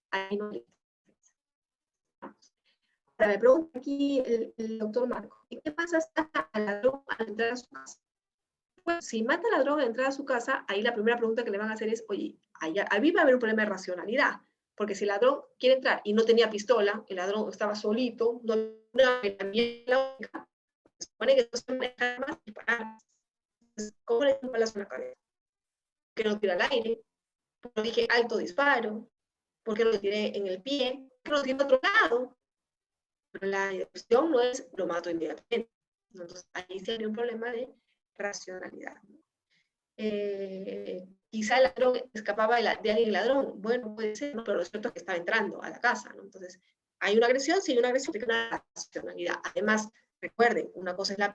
Ahí no le... Ahora me pregunta aquí el doctor Marco, ¿qué pasa al ladrón al entrar a su casa? Pues, si mata al ladrón al entrar a su casa, ahí la primera pregunta que le van a hacer es, oye, ahí va a haber un problema de racionalidad, porque si el ladrón quiere entrar y no tenía pistola, el ladrón estaba solito, no también la única, se supone que no se maneja más disparar. ¿Cómo le da un balazo en la cabeza? ¿Por qué no tira al aire? ¿Por qué no dije alto disparo? ¿Por qué no le tiré en el pie? ¿Por qué no lo tiré a otro lado? Pero la cuestión no es lo mato inmediatamente. Entonces ahí sería un problema de racionalidad. Quizá el ladrón escapaba de alguien ladrón. Bueno, puede ser, ¿no? Pero lo cierto es que estaba entrando a la casa, ¿no? Entonces, hay una agresión, sí, una agresión, hay una racionalidad. Además, recuerden, una cosa es la